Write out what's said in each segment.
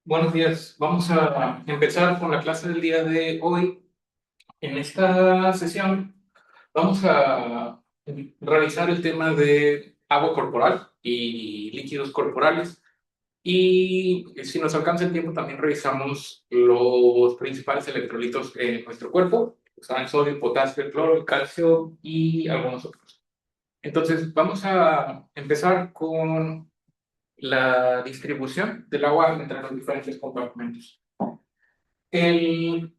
Buenos días. Vamos a empezar con la clase del día de hoy. En esta sesión vamos a realizar el tema de agua corporal y líquidos corporales. Y si nos alcanza el tiempo, también revisamos los principales electrolitos en nuestro cuerpo. Están el sodio, el potasio, el cloro, el calcio y algunos otros. Entonces, vamos a empezar con la distribución del agua entre los diferentes compartimentos. El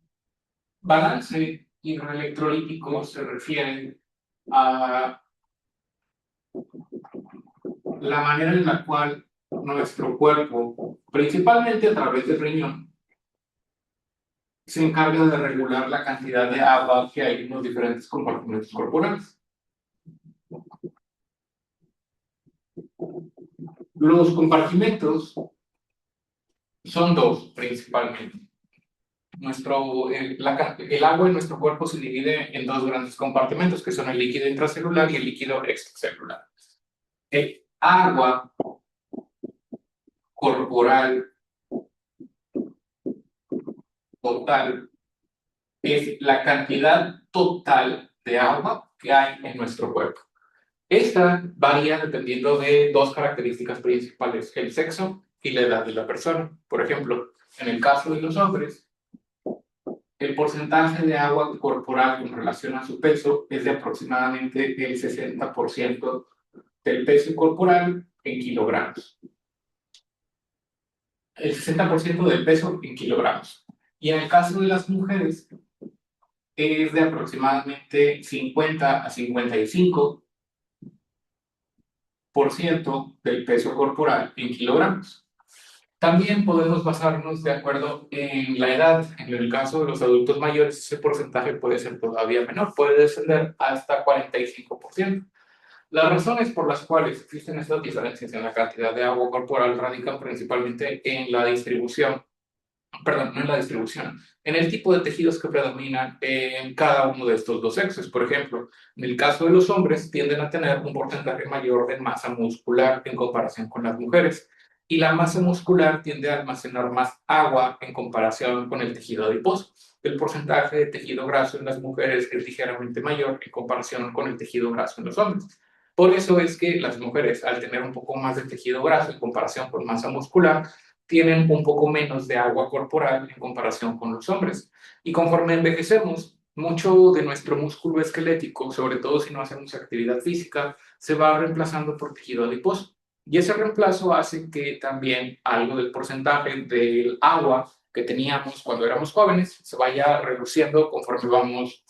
balance hidroelectrolítico se refiere a la manera en la cual nuestro cuerpo, principalmente a través del riñón, se encarga de regular la cantidad de agua que hay en los diferentes compartimentos corporales. Los compartimentos son dos principalmente. El agua en nuestro cuerpo se divide en dos grandes compartimentos, que son el líquido intracelular y el líquido extracelular. El agua corporal total es la cantidad total de agua que hay en nuestro cuerpo. Esta varía dependiendo de dos características principales: el sexo y la edad de la persona. Por ejemplo, en el caso de los hombres, el porcentaje de agua corporal con relación a su peso es de aproximadamente el 60% del peso corporal en kilogramos. El 60% del peso en kilogramos. Y en el caso de las mujeres, es de aproximadamente 50 a 55% del peso corporal en kilogramos. También podemos basarnos de acuerdo en la edad. En el caso de los adultos mayores, ese porcentaje puede ser todavía menor, puede descender hasta 45%. Las razones por las cuales existen estas diferencias en la cantidad de agua corporal radican principalmente en la distribución, perdón, no en la distribución, en el tipo de tejidos que predominan en cada uno de estos dos sexos. Por ejemplo, en el caso de los hombres tienden a tener un porcentaje mayor de masa muscular en comparación con las mujeres, y la masa muscular tiende a almacenar más agua en comparación con el tejido adiposo. El porcentaje de tejido graso en las mujeres es ligeramente mayor en comparación con el tejido graso en los hombres. Por eso es que las mujeres, al tener un poco más de tejido graso en comparación con masa muscular, tienen un poco menos de agua corporal en comparación con los hombres. Y conforme envejecemos, mucho de nuestro músculo esquelético, sobre todo si no hacemos actividad física, se va reemplazando por tejido adiposo. Y ese reemplazo hace que también algo del porcentaje del agua que teníamos cuando éramos jóvenes se vaya reduciendo conforme vamos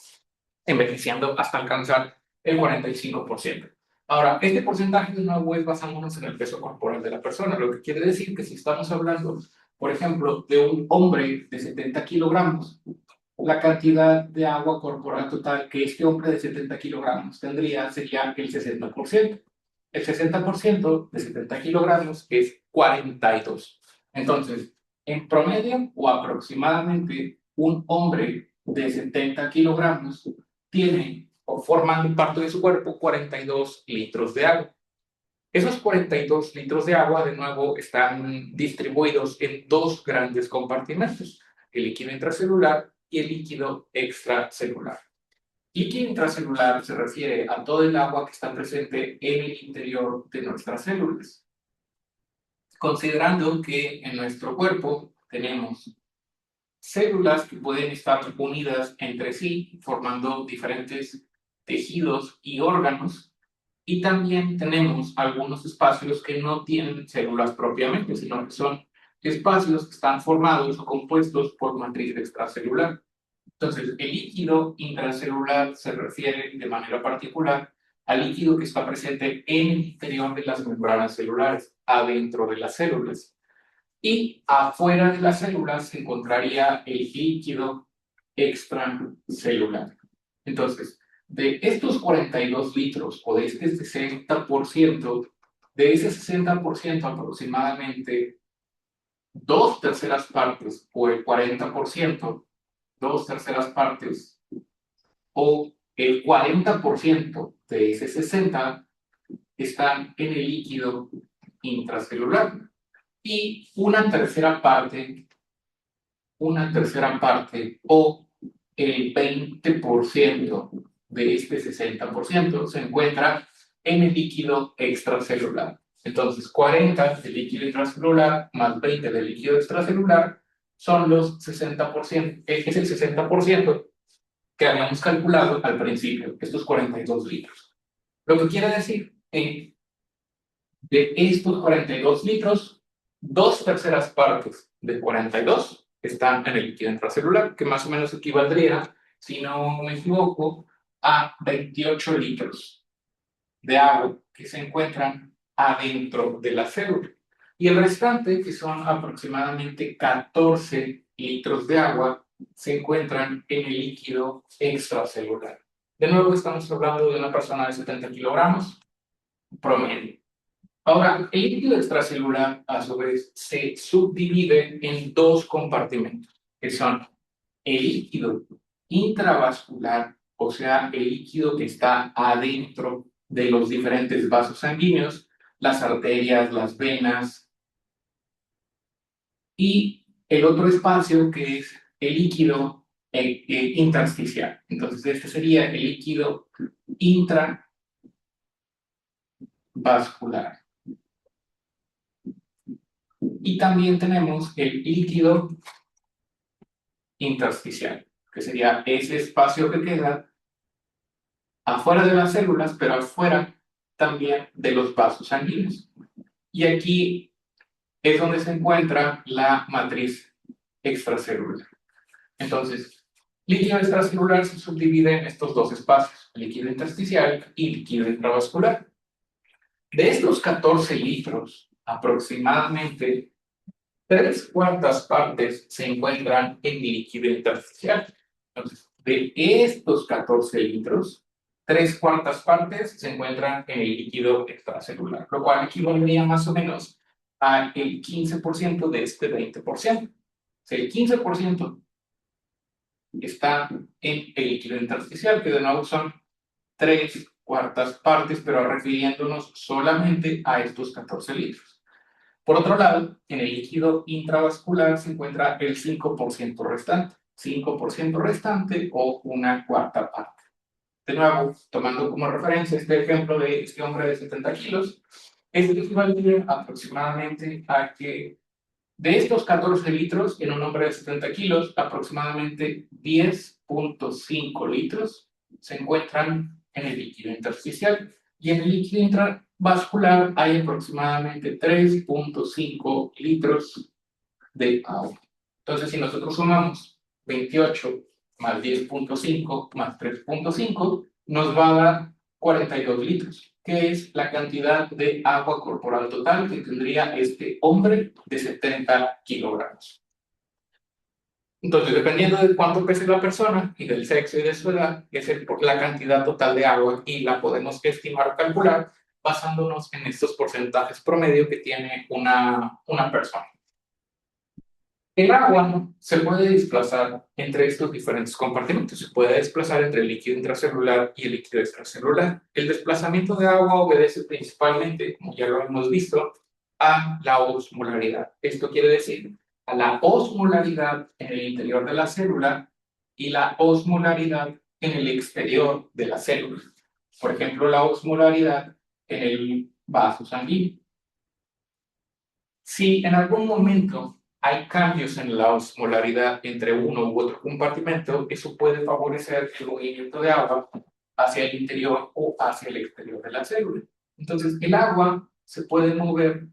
envejeciendo hasta alcanzar el 45%. Ahora, este porcentaje de nuevo es basándonos en el peso corporal de la persona, lo que quiere decir que si estamos hablando, por ejemplo, de un hombre de 70 kilogramos, la cantidad de agua corporal total que este hombre de 70 kilogramos tendría sería el 60%. El 60% de 70 kilogramos es 42. Entonces, en promedio o aproximadamente, un hombre de 70 kilogramos tiene o forman parte de su cuerpo 42 litros de agua. Esos 42 litros de agua, de nuevo, están distribuidos en dos grandes compartimentos: el líquido intracelular y el líquido extracelular. Líquido intracelular se refiere a todo el agua que está presente en el interior de nuestras células. Considerando que en nuestro cuerpo tenemos células que pueden estar unidas entre sí, formando diferentes tejidos y órganos, y también tenemos algunos espacios que no tienen células propiamente, sino que son espacios que están formados o compuestos por matriz extracelular. Entonces, el líquido intracelular se refiere de manera particular al líquido que está presente en el interior de las membranas celulares, adentro de las células. Y afuera de las células se encontraría el líquido extracelular. Entonces, de estos 42 litros o de este 60%, de ese 60% aproximadamente dos terceras partes o el 40%, dos terceras partes o el 40% de ese 60 están en el líquido intracelular. y una tercera parte o el 20% de este 60% se encuentra en el líquido extracelular. Entonces, 40 del líquido intracelular más 20 del líquido extracelular son los 60%. Es el 60% que habíamos calculado al principio, estos 42 litros. Lo que quiere decir que de estos 42 litros, 2/3 de 42 están en el líquido intracelular, que más o menos equivaldría, si no me equivoco, a 28 litros de agua que se encuentran adentro de la célula. Y el restante, que son aproximadamente 14 litros de agua, se encuentran en el líquido extracelular. De nuevo, estamos hablando de una persona de 70 kilogramos promedio. Ahora, el líquido extracelular, a su vez, se subdivide en dos compartimentos, que son el líquido intravascular, o sea, el líquido que está adentro de los diferentes vasos sanguíneos, las arterias, las venas, y el otro espacio que es el líquido intersticial. Entonces, este sería el líquido intravascular. Y también tenemos el líquido intersticial, que sería ese espacio que queda afuera de las células, pero afuera también de los vasos sanguíneos. Y aquí es donde se encuentra la matriz extracelular. Entonces, líquido extracelular se subdivide en estos dos espacios, líquido intersticial y líquido intravascular. De estos 14 litros, aproximadamente 3/4 partes se encuentran en el líquido intersticial. Entonces, de estos 14 litros, 3/4 partes se encuentran en el líquido extracelular, lo cual equivaldría más o menos al 15% de este 20%. O sea, el 15% está en el líquido intersticial, que de nuevo son 3/4 partes, pero refiriéndonos solamente a estos 14 litros. Por otro lado, en el líquido intravascular se encuentra el 5% restante, 5% restante o una cuarta parte. De nuevo, tomando como referencia este ejemplo de este hombre de 70 kilos, es equivalente aproximadamente a que de estos 14 litros en un hombre de 70 kilos, aproximadamente 10.5 litros se encuentran en el líquido intersticial y en el líquido intravascular hay aproximadamente 3.5 litros de agua. Entonces, si nosotros sumamos 28 más 10.5 más 3.5, nos va a dar 42 litros, que es la cantidad de agua corporal total que tendría este hombre de 70 kilogramos. Entonces, dependiendo de cuánto pese la persona y del sexo y de su edad, es la cantidad total de agua y la podemos estimar o calcular basándonos en estos porcentajes promedio que tiene una persona. El agua se puede desplazar entre estos diferentes compartimentos, se puede desplazar entre el líquido intracelular y el líquido extracelular. El desplazamiento de agua obedece principalmente, como ya lo hemos visto, a la osmolaridad. Esto quiere decir a la osmolaridad en el interior de la célula y la osmolaridad en el exterior de la célula. Por ejemplo, la osmolaridad en el vaso sanguíneo. Si en algún momento hay cambios en la osmolaridad entre uno u otro compartimento, eso puede favorecer el movimiento de agua hacia el interior o hacia el exterior de la célula. Entonces, el agua se puede mover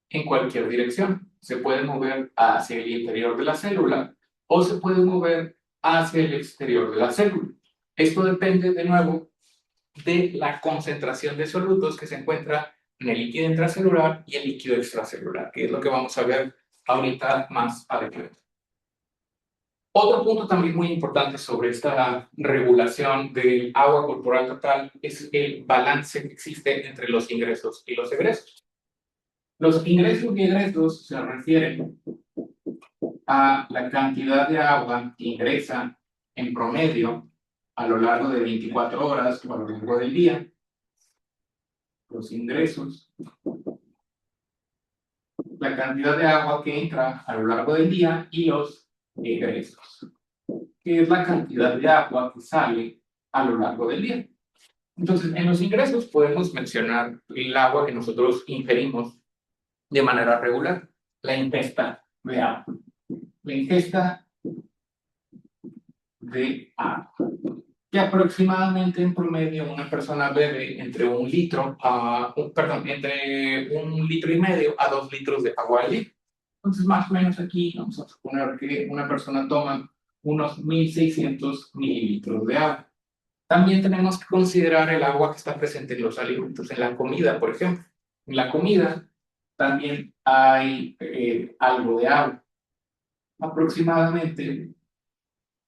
en cualquier dirección. Se puede mover hacia el interior de la célula o se puede mover hacia el exterior de la célula. Esto depende, de nuevo, de la concentración de solutos que se encuentra en el líquido intracelular y el líquido extracelular, que es lo que vamos a ver ahorita más adelante. Otro punto también muy importante sobre esta regulación del agua corporal total es el balance que existe entre los ingresos y los egresos. Los ingresos y egresos se refieren a la cantidad de agua que ingresa en promedio a lo largo de 24 horas o a lo largo del día. Los ingresos la cantidad de agua que entra a lo largo del día y los egresos, que es la cantidad de agua que sale a lo largo del día. Entonces, en los ingresos podemos mencionar el agua que nosotros ingerimos de manera regular, la ingesta de agua. La ingesta de agua. Que aproximadamente en promedio una persona bebe entre un litro a, perdón, entre 1,5 litros a 2 litros de agua al día. Entonces, más o menos aquí vamos a suponer que una persona toma unos 1,600 mililitros de agua. También tenemos que considerar el agua que está presente en los alimentos, en la comida, por ejemplo. En la comida también hay algo de agua, aproximadamente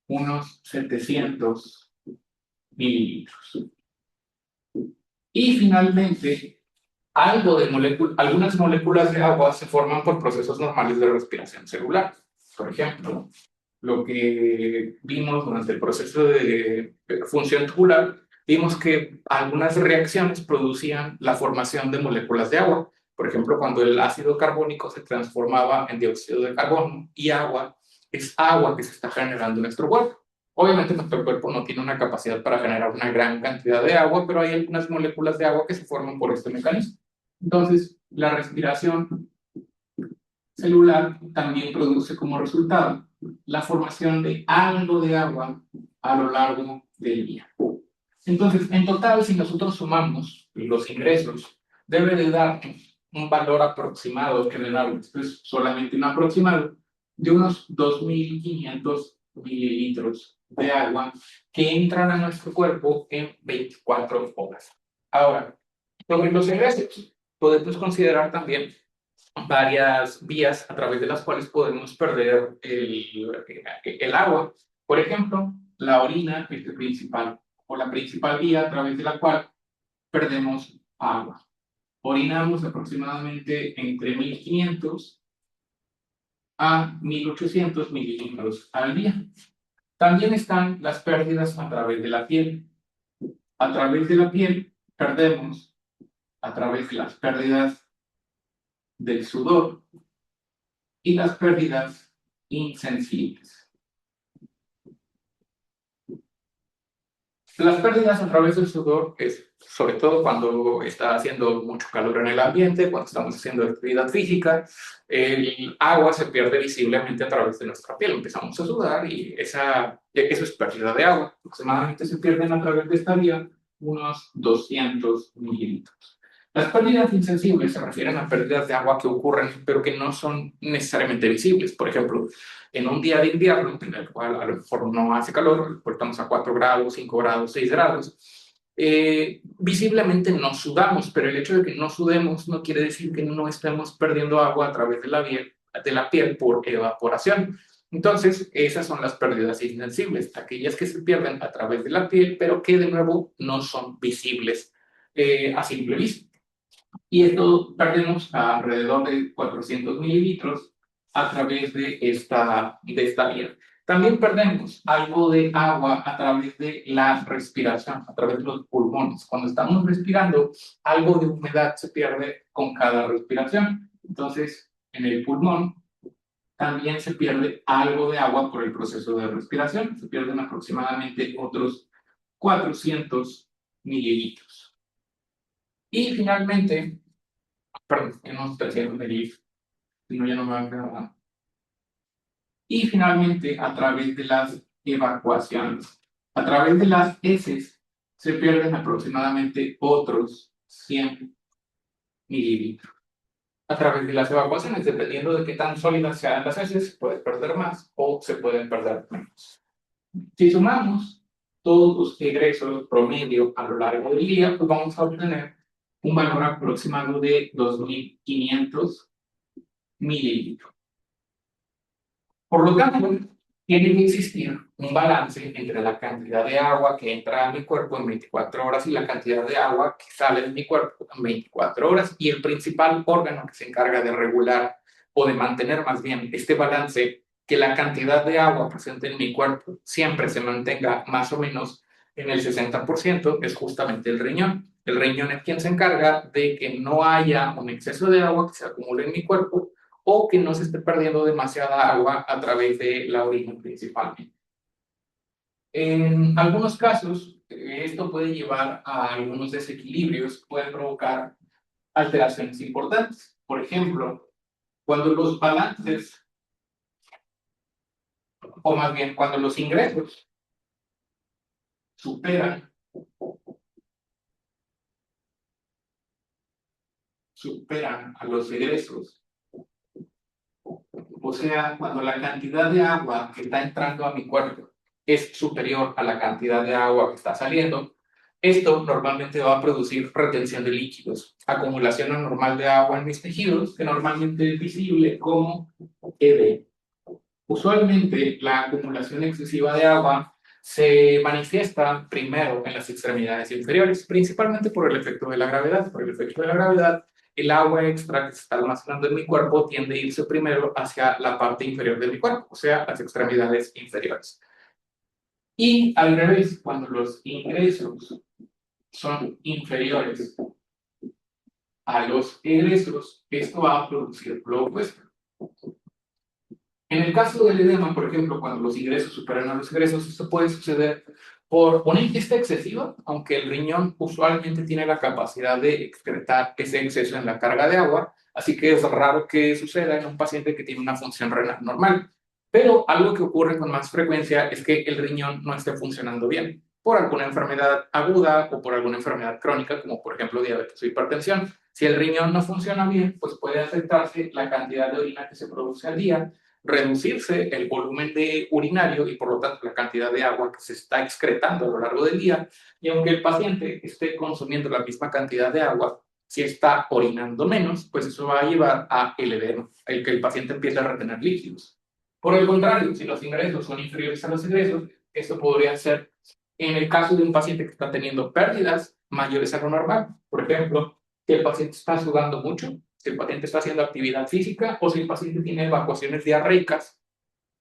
unos 700 mililitros. Y finalmente, algunas moléculas de agua se forman por procesos normales de respiración celular. Por ejemplo, lo que vimos durante el proceso de función tubular, vimos que algunas reacciones producían la formación de moléculas de agua. Por ejemplo, cuando el ácido carbónico se transformaba en dióxido de carbono y agua, es agua que se está generando en nuestro cuerpo. Obviamente nuestro cuerpo no tiene una capacidad para generar una gran cantidad de agua, pero hay algunas moléculas de agua que se forman por este mecanismo. Entonces, la respiración celular también produce como resultado la formación de algo de agua a lo largo del día. Entonces, en total, si nosotros sumamos los ingresos, debe de darnos un valor aproximado, que esto es solamente un aproximado, de unos 2.500 mililitros de agua que entran a nuestro cuerpo en 24 horas. Ahora, sobre los ingresos, podemos considerar también varias vías a través de las cuales podemos perder el agua. Por ejemplo, la orina es el principal, o la principal vía a través de la cual perdemos agua. Orinamos aproximadamente entre 1.500 a 1.800 mililitros al día. También están las pérdidas a través de la piel. A través de la piel perdemos, a través de las pérdidas del sudor y las pérdidas insensibles. Las pérdidas a través del sudor es sobre todo cuando está haciendo mucho calor en el ambiente, cuando estamos haciendo actividad física, el agua se pierde visiblemente a través de nuestra piel, empezamos a sudar y eso es pérdida de agua. Aproximadamente se pierden a través de esta vía unos 200 mililitros. Las pérdidas insensibles se refieren a pérdidas de agua que ocurren, pero que no son necesariamente visibles. Por ejemplo, en un día de invierno, en el cual a lo mejor no hace calor, estamos a 4 grados, 5 grados, 6 grados, visiblemente no sudamos, pero el hecho de que no sudemos no quiere decir que no estemos perdiendo agua a través de la piel por evaporación. Entonces, esas son las pérdidas insensibles, aquellas que se pierden a través de la piel, pero que de nuevo no son visibles a simple vista. Y esto perdemos alrededor de 400 mililitros a través de esta vía. También perdemos algo de agua a través de la respiración, a través de los pulmones. Cuando estamos respirando, algo de humedad se pierde con cada respiración. Entonces, en el pulmón también se pierde algo de agua por el proceso de respiración. Se pierden aproximadamente otros 400 mililitros. Y finalmente, perdón, unos 300 mililitros, si no ya no me va a quedar nada. Y finalmente, a través de las evacuaciones, a través de las heces, se pierden aproximadamente otros 100 mililitros. A través de las evacuaciones, dependiendo de qué tan sólidas sean las heces, se puede perder más o se pueden perder menos. Si sumamos todos los egresos promedio a lo largo del día, pues vamos a obtener un valor aproximado de 2.500 mililitros. Por lo tanto, tiene que existir un balance entre la cantidad de agua que entra a mi cuerpo en 24 horas y la cantidad de agua que sale de mi cuerpo en 24 horas. Y el principal órgano que se encarga de regular o de mantener más bien este balance, que la cantidad de agua presente en mi cuerpo siempre se mantenga más o menos en el 60%, es justamente el riñón. El riñón es quien se encarga de que no haya un exceso de agua que se acumule en mi cuerpo o que no se esté perdiendo demasiada agua a través de la orina principalmente. En algunos casos, esto puede llevar a algunos desequilibrios, puede provocar alteraciones importantes. Por ejemplo, cuando los balances, o más bien cuando los ingresos superan, superan a los egresos, o sea, cuando la cantidad de agua que está entrando a mi cuerpo es superior a la cantidad de agua que está saliendo, esto normalmente va a producir retención de líquidos, acumulación anormal de agua en mis tejidos, que normalmente es visible como edema. Usualmente, la acumulación excesiva de agua se manifiesta primero en las extremidades inferiores, principalmente por el efecto de la gravedad. Por el efecto de la gravedad, el agua extra que se está almacenando en mi cuerpo tiende a irse primero hacia la parte inferior de mi cuerpo, o sea, las extremidades inferiores. Y al revés, cuando los ingresos son inferiores a los egresos, esto va a producir lo opuesto. En el caso del edema, por ejemplo, cuando los ingresos superan a los egresos, esto puede suceder por una ingesta excesiva, aunque el riñón usualmente tiene la capacidad de excretar ese exceso en la carga de agua, así que es raro que suceda en un paciente que tiene una función renal normal. Pero algo que ocurre con más frecuencia es que el riñón no esté funcionando bien, por alguna enfermedad aguda o por alguna enfermedad crónica, como por ejemplo diabetes o hipertensión. Si el riñón no funciona bien, pues puede afectarse la cantidad de orina que se produce al día, reducirse el volumen de urinario y por lo tanto la cantidad de agua que se está excretando a lo largo del día. Y aunque el paciente esté consumiendo la misma cantidad de agua, si está orinando menos, pues eso va a llevar a el edema, el que el paciente empiece a retener líquidos. Por el contrario, si los ingresos son inferiores a los egresos, esto podría ser en el caso de un paciente que está teniendo pérdidas mayores a lo normal. Por ejemplo, si el paciente está sudando mucho, si el paciente está haciendo actividad física o si el paciente tiene evacuaciones diarreicas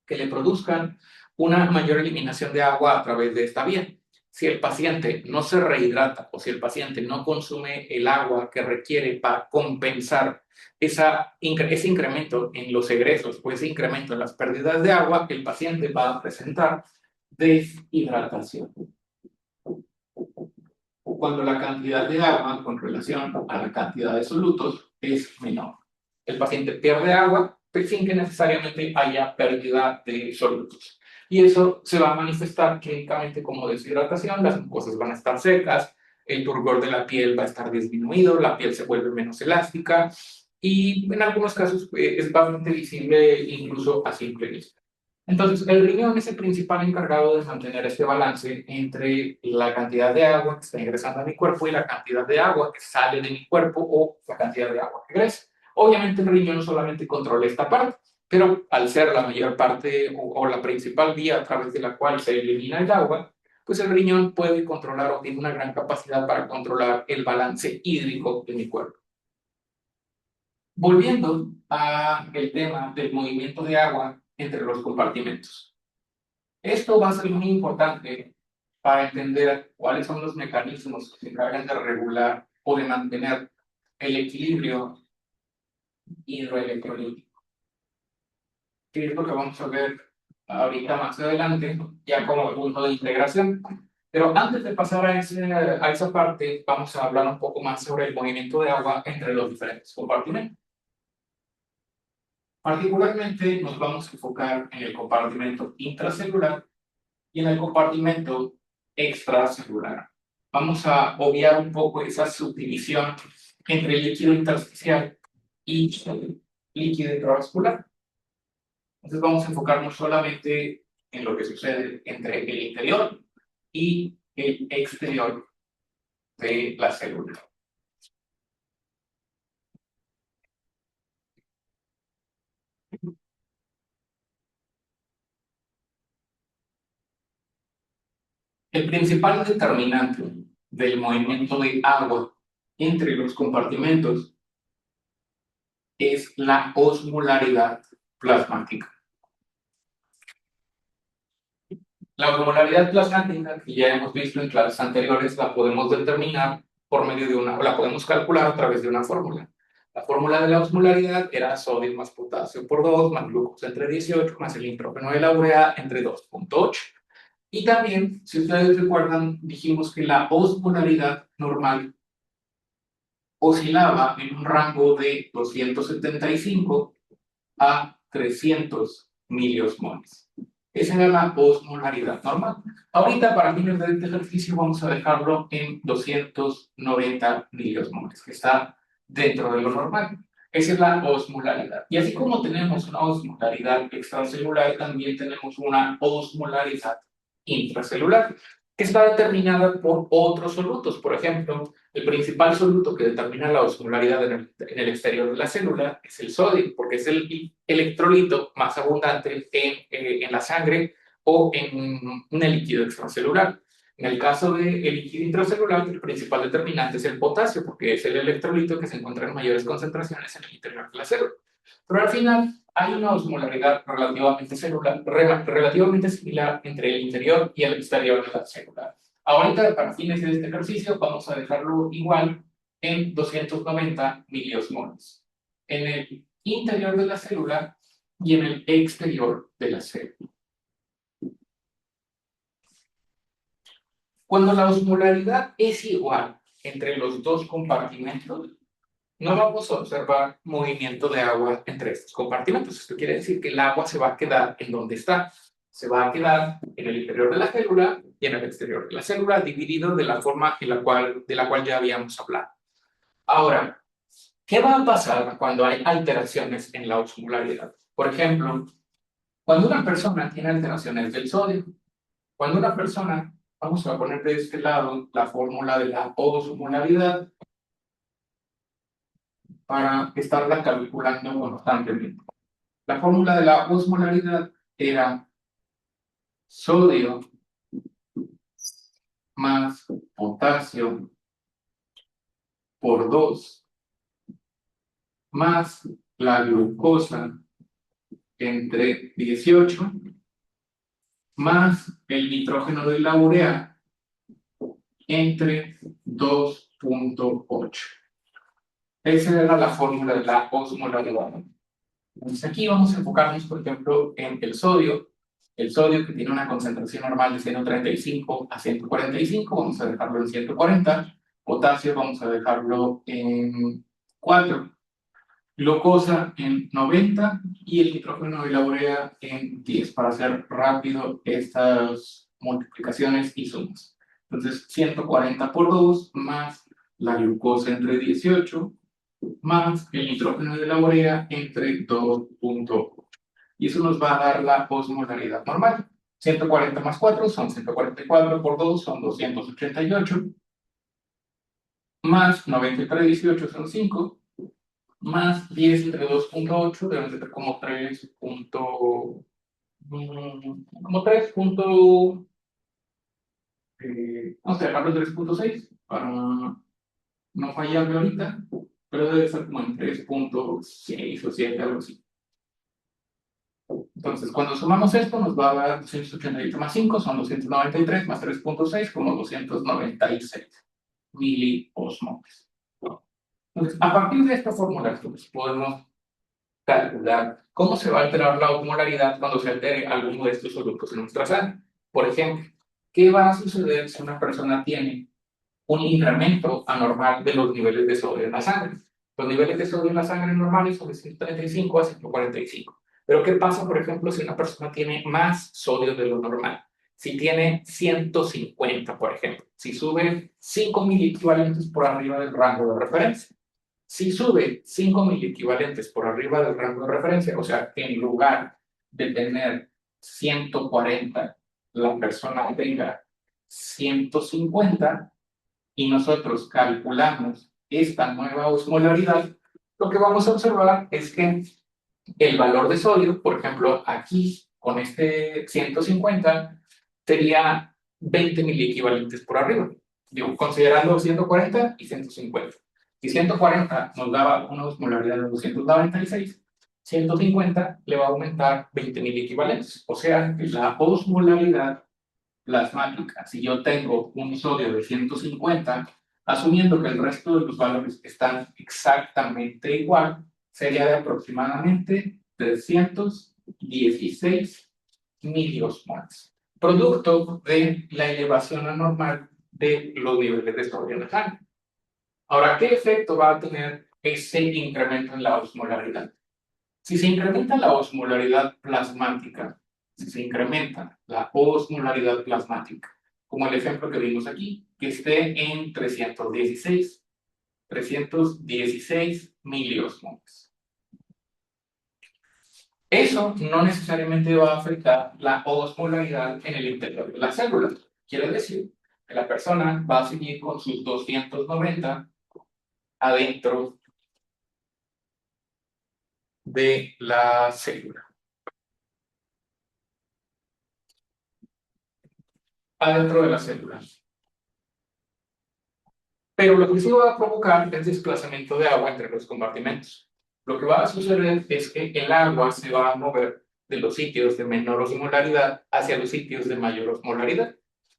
que le produzcan una mayor eliminación de agua a través de esta vía. Si el paciente no se rehidrata o si el paciente no consume el agua que requiere para compensar ese incremento en los egresos o ese incremento en las pérdidas de agua, el paciente va a presentar deshidratación. Cuando la cantidad de agua con relación a la cantidad de solutos es menor. El paciente pierde agua sin que necesariamente haya pérdida de solutos. Y eso se va a manifestar clínicamente como deshidratación, las mucosas van a estar secas, el turgor de la piel va a estar disminuido, la piel se vuelve menos elástica y en algunos casos es bastante visible incluso a simple vista. Entonces, el riñón es el principal encargado de mantener este balance entre la cantidad de agua que está ingresando a mi cuerpo y la cantidad de agua que sale de mi cuerpo o la cantidad de agua que egresa. Obviamente, el riñón no solamente controla esta parte, pero al ser la mayor parte o la principal vía a través de la cual se elimina el agua, pues el riñón puede controlar o tiene una gran capacidad para controlar el balance hídrico de mi cuerpo. Volviendo al tema del movimiento de agua entre los compartimentos. Esto va a ser muy importante para entender cuáles son los mecanismos que se encargan de regular o de mantener el equilibrio hidroelectrolítico, que es lo que vamos a ver ahorita más adelante, ya como punto de integración. Pero antes de pasar a esa parte, vamos a hablar un poco más sobre el movimiento de agua entre los diferentes compartimentos. Particularmente nos vamos a enfocar en el compartimento intracelular y en el compartimento extracelular. Vamos a obviar un poco esa subdivisión entre el líquido intersticial y el líquido intravascular. Entonces vamos a enfocarnos solamente en lo que sucede entre el interior y el exterior de la célula. El principal determinante del movimiento de agua entre los compartimentos es la osmolaridad plasmática. La osmolaridad plasmática, que ya hemos visto en clases anteriores, la podemos determinar por medio de la podemos calcular a través de una fórmula. La fórmula de la osmolaridad era sodio más potasio por 2, más glucosa entre 18, más el nitrógeno de la urea entre 2,8. Y también, si ustedes recuerdan, dijimos que la osmolaridad normal oscilaba en un rango de 275 a 300 miliosmoles. Esa era la osmolaridad normal. Ahorita, para fines de este ejercicio, vamos a dejarlo en 290 miliosmoles, que está dentro de lo normal. Esa es la osmolaridad. Y así como tenemos una osmolaridad extracelular, también tenemos una osmolaridad intracelular, que está determinada por otros solutos. Por ejemplo, el principal soluto que determina la osmolaridad en el exterior de la célula es el sodio, porque es el electrolito más abundante en la sangre o en el líquido extracelular. En el caso del líquido intracelular, el principal determinante es el potasio, porque es el electrolito que se encuentra en mayores concentraciones en el interior de la célula. Pero al final hay una osmolaridad relativamente similar entre el interior y el exterior de la célula. Ahorita, para fines de este ejercicio, vamos a dejarlo igual en 290 miliosmoles en el interior de la célula y en el exterior de la célula. Cuando la osmolaridad es igual entre los dos compartimentos, no vamos a observar movimiento de agua entre estos compartimentos. Esto quiere decir que el agua se va a quedar en donde está. Se va a quedar en el interior de la célula y en el exterior de la célula, dividido de la forma de la cual ya habíamos hablado. Ahora, ¿qué va a pasar cuando hay alteraciones en la osmolaridad? Por ejemplo, cuando una persona tiene alteraciones del sodio, cuando una persona, vamos a poner de este lado la fórmula de la osmolaridad, para estarla calculando constantemente. La fórmula de la osmolaridad era sodio más potasio por 2 más la glucosa entre 18 más el nitrógeno de la urea entre 2,8. Esa era la fórmula de la osmolaridad. Entonces aquí vamos a enfocarnos, por ejemplo, en el sodio. El sodio, que tiene una concentración normal de 135 a 145, vamos a dejarlo en 140. Potasio vamos a dejarlo en 4. Glucosa en 90 y el nitrógeno de la urea en 10, para hacer rápido estas multiplicaciones y sumas. Entonces, 140 por 2 más la glucosa entre 18 más el nitrógeno de la urea entre 2,8. Y eso nos va a dar la osmolaridad normal. 140 más 4 son 144 por 2 son 288, más 90 entre 18 son 5, más 10 entre 2,8 deben ser como 3. Como 3. Vamos a dejarlo 3,6 para no fallarme ahorita, pero debe ser como en 3,6 o 7, algo así. Entonces, cuando sumamos esto, nos va a dar 288 más 5, son 293, más 3,6, como 296 miliosmoles. Entonces, a partir de esta fórmula, pues, podemos calcular cómo se va a alterar la osmolaridad cuando se altere alguno de estos solutos en nuestra sangre. Por ejemplo, ¿qué va a suceder si una persona tiene un incremento anormal de los niveles de sodio en la sangre? Los niveles de sodio en la sangre normales son de 135 a 145. Pero ¿qué pasa, por ejemplo, si una persona tiene más sodio de lo normal? Si tiene 150, por ejemplo, si sube 5 miliequivalentes por arriba del rango de referencia. Si sube 5 miliequivalentes por arriba del rango de referencia, o sea, que en lugar de tener 140, la persona tenga 150, y nosotros calculamos esta nueva osmolaridad, lo que vamos a observar es que el valor de sodio, por ejemplo, aquí con este 150, sería 20 miliequivalentes por arriba. Digo, considerando 140 y 150. Si 140 nos daba una osmolaridad de 296, 150 le va a aumentar 20 miliequivalentes. O sea, que la osmolaridad plasmática, si yo tengo un sodio de 150 Asumiendo que el resto de los valores están exactamente igual, sería de aproximadamente 316 miliosmoles, producto de la elevación anormal de los niveles de sodio en la sangre. Ahora, ¿qué efecto va a tener ese incremento en la osmolaridad? Si se incrementa la osmolaridad plasmática, si se incrementa la osmolaridad plasmática, como el ejemplo que vimos aquí, que esté en 316 miliosmoles. Eso no necesariamente va a afectar la osmolaridad en el interior de la célula. Quiere decir que la persona va a seguir con sus 290 adentro de la célula. Adentro de la célula. Pero lo que sí va a provocar es desplazamiento de agua entre los compartimentos. Lo que va a suceder es que el agua se va a mover de los sitios de menor osmolaridad hacia los sitios de mayor osmolaridad.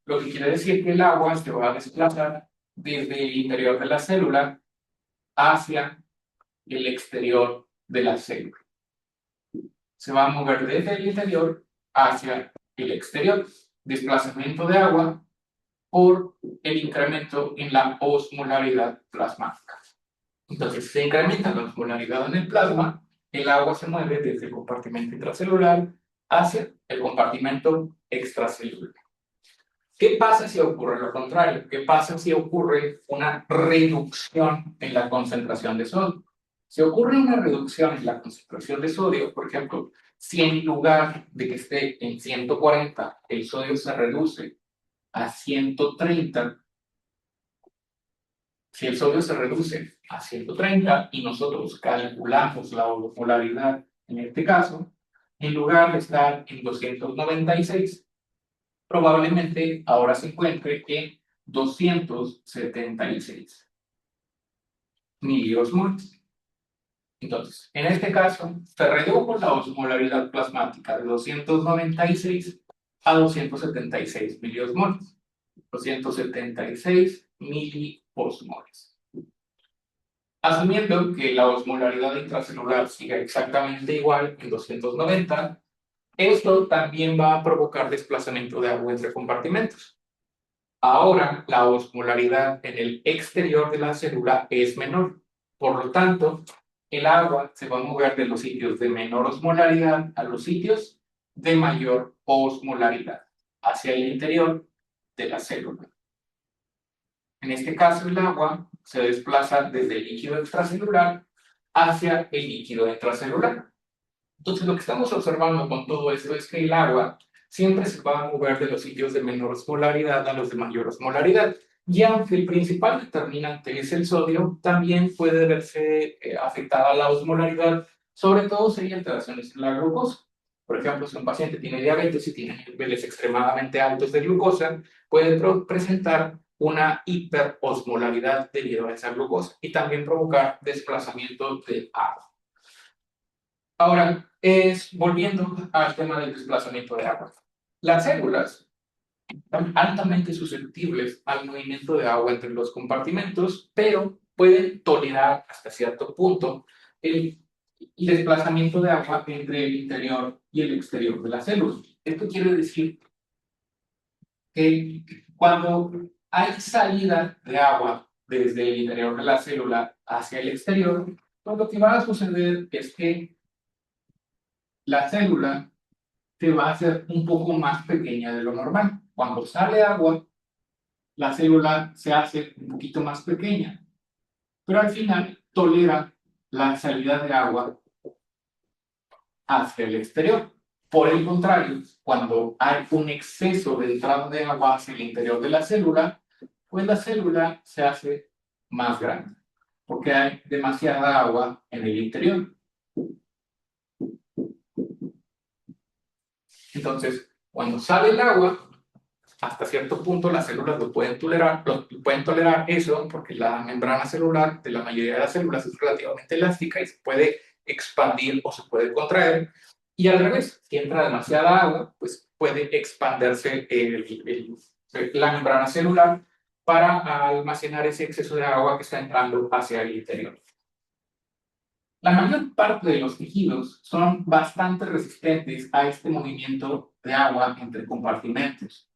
Lo que quiere decir que el agua se va a desplazar desde el interior de la célula hacia el exterior de la célula. Se va a mover desde el interior hacia el exterior. Desplazamiento de agua por el incremento en la osmolaridad plasmática. Entonces, se incrementa la osmolaridad en el plasma, el agua se mueve desde el compartimento intracelular hacia el compartimento extracelular. ¿Qué pasa si ocurre lo contrario? ¿Qué pasa si ocurre una reducción en la concentración de sodio? Si ocurre una reducción en la concentración de sodio, por ejemplo, si en lugar de que esté en 140, el sodio se reduce a 130, si el sodio se reduce a 130 y nosotros calculamos la osmolaridad en este caso, en lugar de estar en 296, probablemente ahora se encuentre en 276 miliosmoles. Entonces, en este caso, se redujo la osmolaridad plasmática de 296 a 276 miliosmoles. 276 miliosmoles. Asumiendo que la osmolaridad intracelular siga exactamente igual en 290, esto también va a provocar desplazamiento de agua entre compartimentos. Ahora, la osmolaridad en el exterior de la célula es menor. Por lo tanto, el agua se va a mover de los sitios de menor osmolaridad a los sitios de mayor osmolaridad, hacia el interior de la célula. En este caso, el agua se desplaza desde el líquido extracelular hacia el líquido intracelular. Entonces, lo que estamos observando con todo esto es que el agua siempre se va a mover de los sitios de menor osmolaridad a los de mayor osmolaridad. Y aunque el principal determinante es el sodio, también puede verse afectada la osmolaridad, sobre todo si hay alteraciones en la glucosa. Por ejemplo, si un paciente tiene diabetes y tiene niveles extremadamente altos de glucosa, puede presentar una hiperosmolaridad debido a esa glucosa y también provocar desplazamiento de agua. Ahora, volviendo al tema del desplazamiento de agua. Las células están altamente susceptibles al movimiento de agua entre los compartimentos, pero pueden tolerar hasta cierto punto el desplazamiento de agua entre el interior y el exterior de la célula. Esto quiere decir que cuando hay salida de agua desde el interior de la célula hacia el exterior, pues lo que va a suceder es que la célula se va a hacer un poco más pequeña de lo normal. Cuando sale agua, la célula se hace un poquito más pequeña, pero al final tolera la salida de agua hacia el exterior. Por el contrario, cuando hay un exceso de entrada de agua hacia el interior de la célula, pues la célula se hace más grande, porque hay demasiada agua en el interior. Entonces, cuando sale el agua, hasta cierto punto las células lo pueden tolerar eso, porque la membrana celular de la mayoría de las células es relativamente elástica y se puede expandir o se puede contraer. Y al revés, si entra demasiada agua, pues puede expandirse la membrana celular para almacenar ese exceso de agua que está entrando hacia el interior. La mayor parte de los tejidos son bastante resistentes a este movimiento de agua entre compartimentos.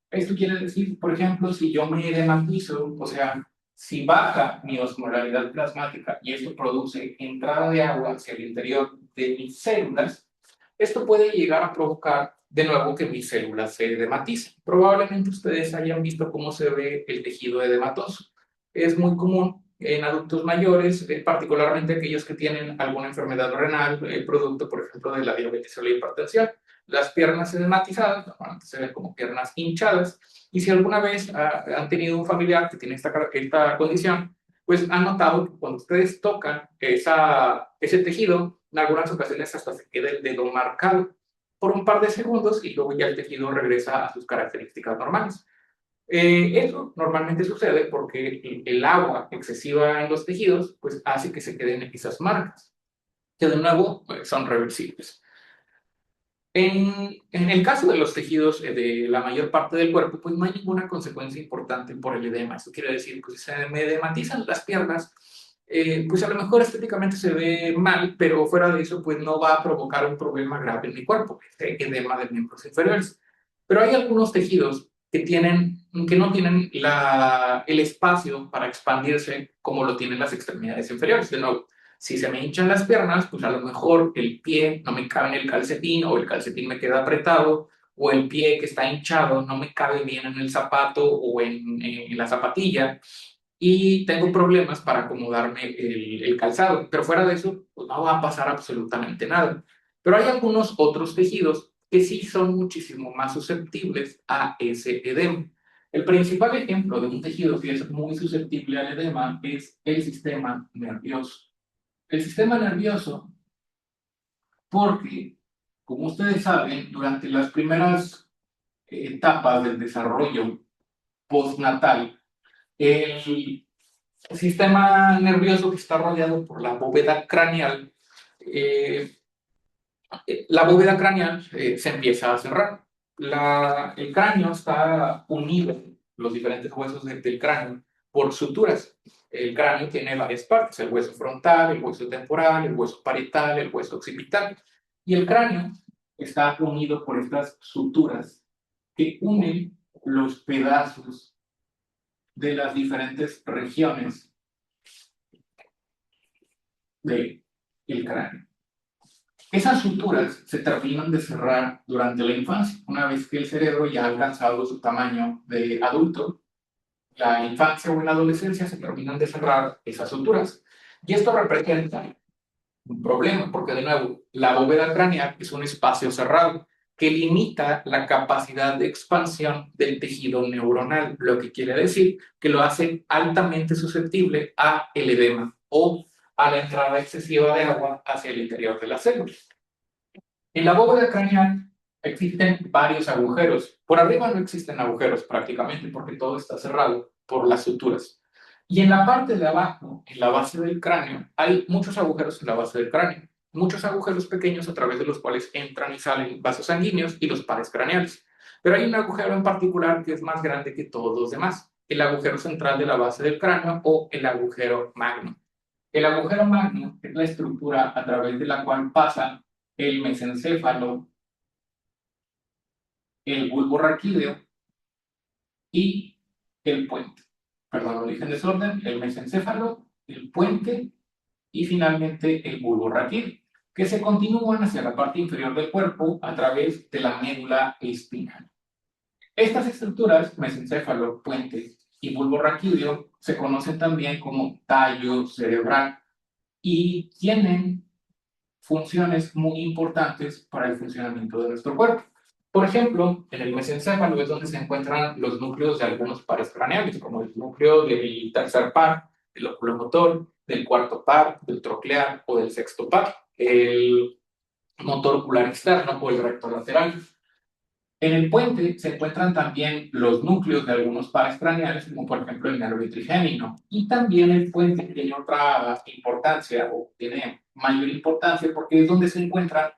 Esto quiere decir, por ejemplo, si yo me dematizo, o sea, si baja mi osmolaridad plasmática y esto produce entrada de agua hacia el interior de mis células, esto puede llegar a provocar de nuevo que mis células se dematicen. Probablemente ustedes hayan visto cómo se ve el tejido edematoso. Es muy común en adultos mayores, particularmente aquellos que tienen alguna enfermedad renal, producto, por ejemplo, de la diabetes o la hipertensión. Las piernas edematizadas, normalmente se ven como piernas hinchadas, y si alguna vez han tenido un familiar que tiene esta condición, pues han notado que cuando ustedes tocan ese tejido, en algunas ocasiones hasta se queda el dedo marcado por un par de segundos y luego ya el tejido regresa a sus características normales. Eso normalmente sucede porque el agua excesiva en los tejidos pues hace que se queden esas marcas, que de nuevo pues, son reversibles. En el caso de los tejidos de la mayor parte del cuerpo, pues no hay ninguna consecuencia importante por el edema. Eso quiere decir que si se me edematizan las piernas, pues a lo mejor estéticamente se ve mal, pero fuera de eso, pues no va a provocar un problema grave en mi cuerpo, este edema de miembros inferiores. Pero hay algunos tejidos que no tienen el espacio para expandirse como lo tienen las extremidades inferiores. De nuevo, si se me hinchan las piernas, pues a lo mejor el pie no me cabe en el calcetín o el calcetín me queda apretado o el pie que está hinchado no me cabe bien en el zapato o en la zapatilla y tengo problemas para acomodarme el calzado. Pero fuera de eso, pues no va a pasar absolutamente nada. Pero hay algunos otros tejidos que sí son muchísimo más susceptibles a ese edema. El principal ejemplo de un tejido que es muy susceptible al edema es el sistema nervioso. El sistema nervioso, porque, como ustedes saben, durante las primeras etapas del desarrollo postnatal, el sistema nervioso que está rodeado por la bóveda craneal, se empieza a cerrar. El cráneo está unido, los diferentes huesos del cráneo, por suturas. El cráneo tiene varias partes, el hueso frontal, el hueso temporal, el hueso parietal, el hueso occipital. Y el cráneo está unido por estas suturas que unen los pedazos de las diferentes regiones del cráneo. Esas suturas se terminan de cerrar durante la infancia, una vez que el cerebro ya ha alcanzado su tamaño de adulto. La infancia o la adolescencia se terminan de cerrar esas suturas. Y esto representa un problema, porque de nuevo, la bóveda craneal es un espacio cerrado que limita la capacidad de expansión del tejido neuronal, lo que quiere decir que lo hace altamente susceptible a el edema o a la entrada excesiva de agua hacia el interior de las células. En la bóveda craneal existen varios agujeros. Por arriba no existen agujeros prácticamente porque todo está cerrado por las suturas. Y en la parte de abajo, en la base del cráneo, hay muchos agujeros en la base del cráneo. Muchos agujeros pequeños a través de los cuales entran y salen vasos sanguíneos y los pares craneales. Pero hay un agujero en particular que es más grande que todos los demás, el agujero central de la base del cráneo o el agujero magno. El agujero magno es la estructura a través de la cual pasa el mesencéfalo, el bulbo raquídeo y el puente. Perdón, lo dije en desorden, el mesencéfalo, el puente y finalmente el bulbo raquídeo, que se continúan hacia la parte inferior del cuerpo a través de la médula espinal. Estas estructuras, mesencéfalo, puente y bulbo raquídeo, se conocen también como tallo cerebral y tienen funciones muy importantes para el funcionamiento de nuestro cuerpo. Por ejemplo, en el mesencéfalo es donde se encuentran los núcleos de algunos pares craneales, como el núcleo del tercer par, del oculomotor, del cuarto par, del troclear o del sexto par, el motor ocular externo o el recto lateral. En el puente se encuentran también los núcleos de algunos pares craneales, como por ejemplo el nervio trigémino. Y también el puente tiene otra importancia, o tiene mayor importancia, porque es donde se encuentran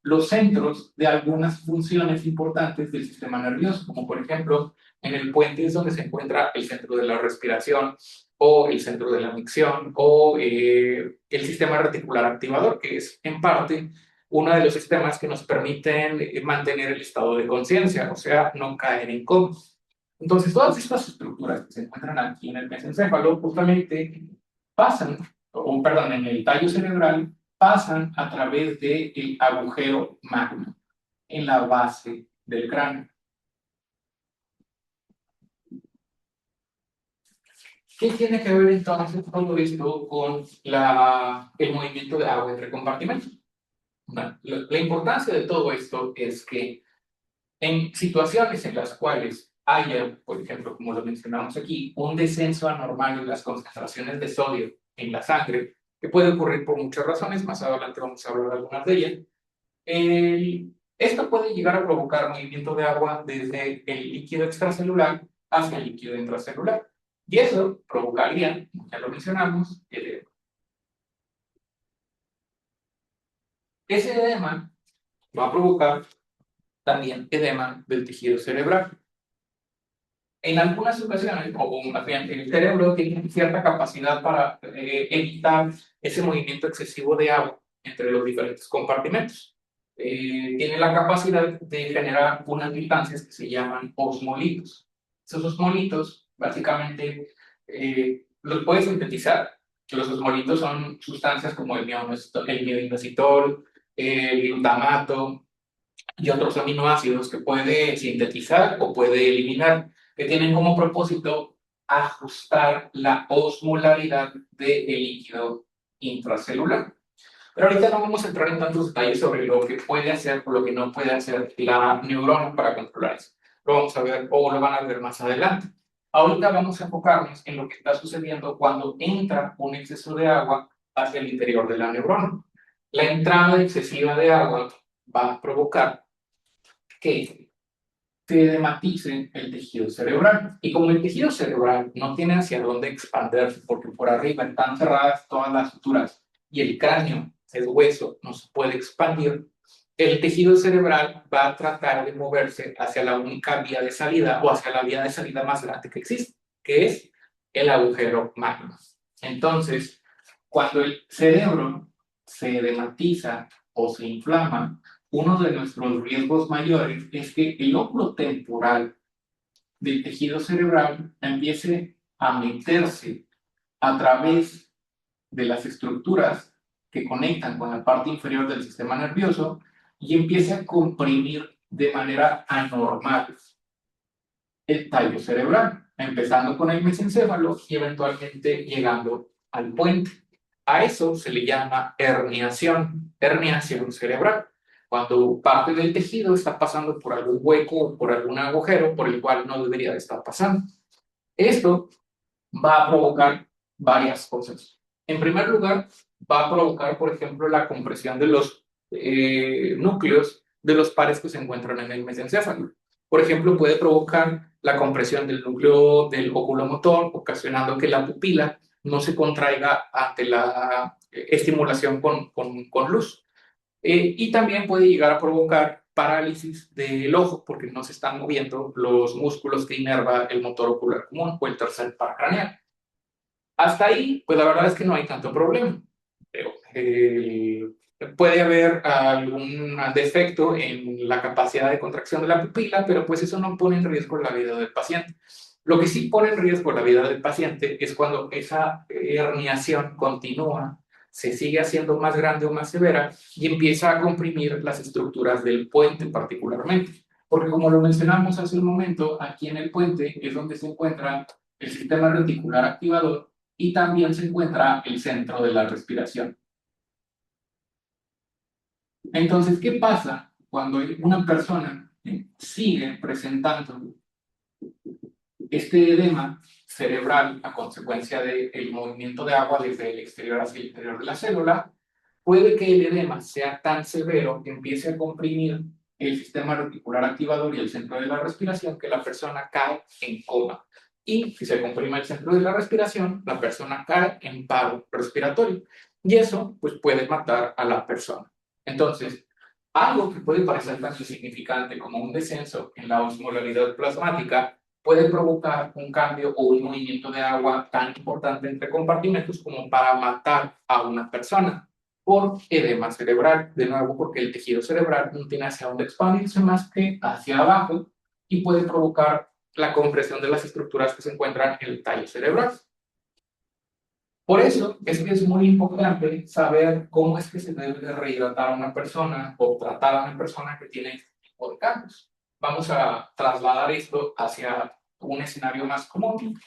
los centros de algunas funciones importantes del sistema nervioso, como por ejemplo, en el puente es donde se encuentra el centro de la respiración, o el centro de la micción, o el sistema reticular activador, que es en parte uno de los sistemas que nos permiten mantener el estado de conciencia, o sea, no caer en coma. Entonces, todas estas estructuras que se encuentran aquí en el mesencéfalo justamente pasan, o perdón, en el tallo cerebral, pasan a través del agujero magno en la base del cráneo. ¿Qué tiene que ver entonces todo esto con el movimiento de agua entre compartimentos? Bueno, la importancia de todo esto es que en situaciones en las cuales haya, por ejemplo, como lo mencionamos aquí, un descenso anormal en las concentraciones de sodio en la sangre, que puede ocurrir por muchas razones, más adelante vamos a hablar de algunas de ellas, esto puede llegar a provocar movimiento de agua desde el líquido extracelular hacia el líquido intracelular. Y eso provocaría, ya lo mencionamos, edema. Ese edema va a provocar también edema del tejido cerebral. En algunas ocasiones, o más bien, el cerebro tiene cierta capacidad para evitar ese movimiento excesivo de agua entre los diferentes compartimentos. Tiene la capacidad de generar unas sustancias que se llaman osmolitos. Esos osmolitos, básicamente, los puedes sintetizar. Los osmolitos son sustancias como el mioinositol, el glutamato, y otros aminoácidos que puede sintetizar o puede eliminar, que tienen como propósito ajustar la osmolaridad del líquido intracelular. Pero ahorita no vamos a entrar en tantos detalles sobre lo que puede hacer o lo que no puede hacer la neurona para controlar eso. Lo vamos a ver o lo van a ver más adelante. Ahorita vamos a enfocarnos en lo que está sucediendo cuando entra un exceso de agua hacia el interior de la neurona. La entrada excesiva de agua va a provocar que se edematice el tejido cerebral. Y como el tejido cerebral no tiene hacia dónde expandirse, porque por arriba están cerradas todas las suturas y el cráneo, el hueso, no se puede expandir, el tejido cerebral va a tratar de moverse hacia la única vía de salida o hacia la vía de salida más grande que existe, que es el agujero magno. Entonces, cuando el cerebro se edematiza o se inflama, uno de nuestros riesgos mayores es que el lóbulo temporal del tejido cerebral empiece a meterse a través de las estructuras que conectan con la parte inferior del sistema nervioso y empiece a comprimir de manera anormal el tallo cerebral, empezando con el mesencéfalo y eventualmente llegando al puente. A eso se le llama herniación cerebral. Cuando parte del tejido está pasando por algún hueco o por algún agujero por el cual no debería de estar pasando. Esto va a provocar varias cosas. En primer lugar, va a provocar, por ejemplo, la compresión de los núcleos de los pares que se encuentran en el mesencéfalo. Por ejemplo, puede provocar la compresión del núcleo del oculomotor, ocasionando que la pupila no se contraiga ante la estimulación con luz. Y también puede llegar a provocar parálisis del ojo porque no se están moviendo los músculos que inerva el motor ocular común o el tercer par craneal. Hasta ahí, pues la verdad es que no hay tanto problema. Pero, puede haber algún defecto en la capacidad de contracción de la pupila, pero pues eso no pone en riesgo la vida del paciente. Lo que sí pone en riesgo la vida del paciente es cuando esa herniación continúa, se sigue haciendo más grande o más severa y empieza a comprimir las estructuras del puente particularmente. Porque como lo mencionamos hace un momento, aquí en el puente es donde se encuentra el sistema reticular activador y también se encuentra el centro de la respiración. Entonces, ¿qué pasa cuando una persona sigue presentando este edema cerebral a consecuencia del movimiento de agua desde el exterior hacia el interior de la célula? Puede que el edema sea tan severo que empiece a comprimir el sistema reticular activador y el centro de la respiración que la persona cae en coma. Y si se comprime el centro de la respiración, la persona cae en paro respiratorio. Y eso pues, puede matar a la persona. Entonces, Algo que puede parecer tan insignificante como un descenso en la osmolaridad plasmática puede provocar un cambio o un movimiento de agua tan importante entre compartimentos como para matar a una persona por edema cerebral. De nuevo, porque el tejido cerebral no tiene hacia dónde expandirse más que hacia abajo y puede provocar la compresión de las estructuras que se encuentran en el tallo cerebral. Por eso es que es muy importante saber cómo es que se debe de rehidratar a una persona o tratar a una persona que tiene este tipo de cambios. Vamos a trasladar esto hacia un escenario más común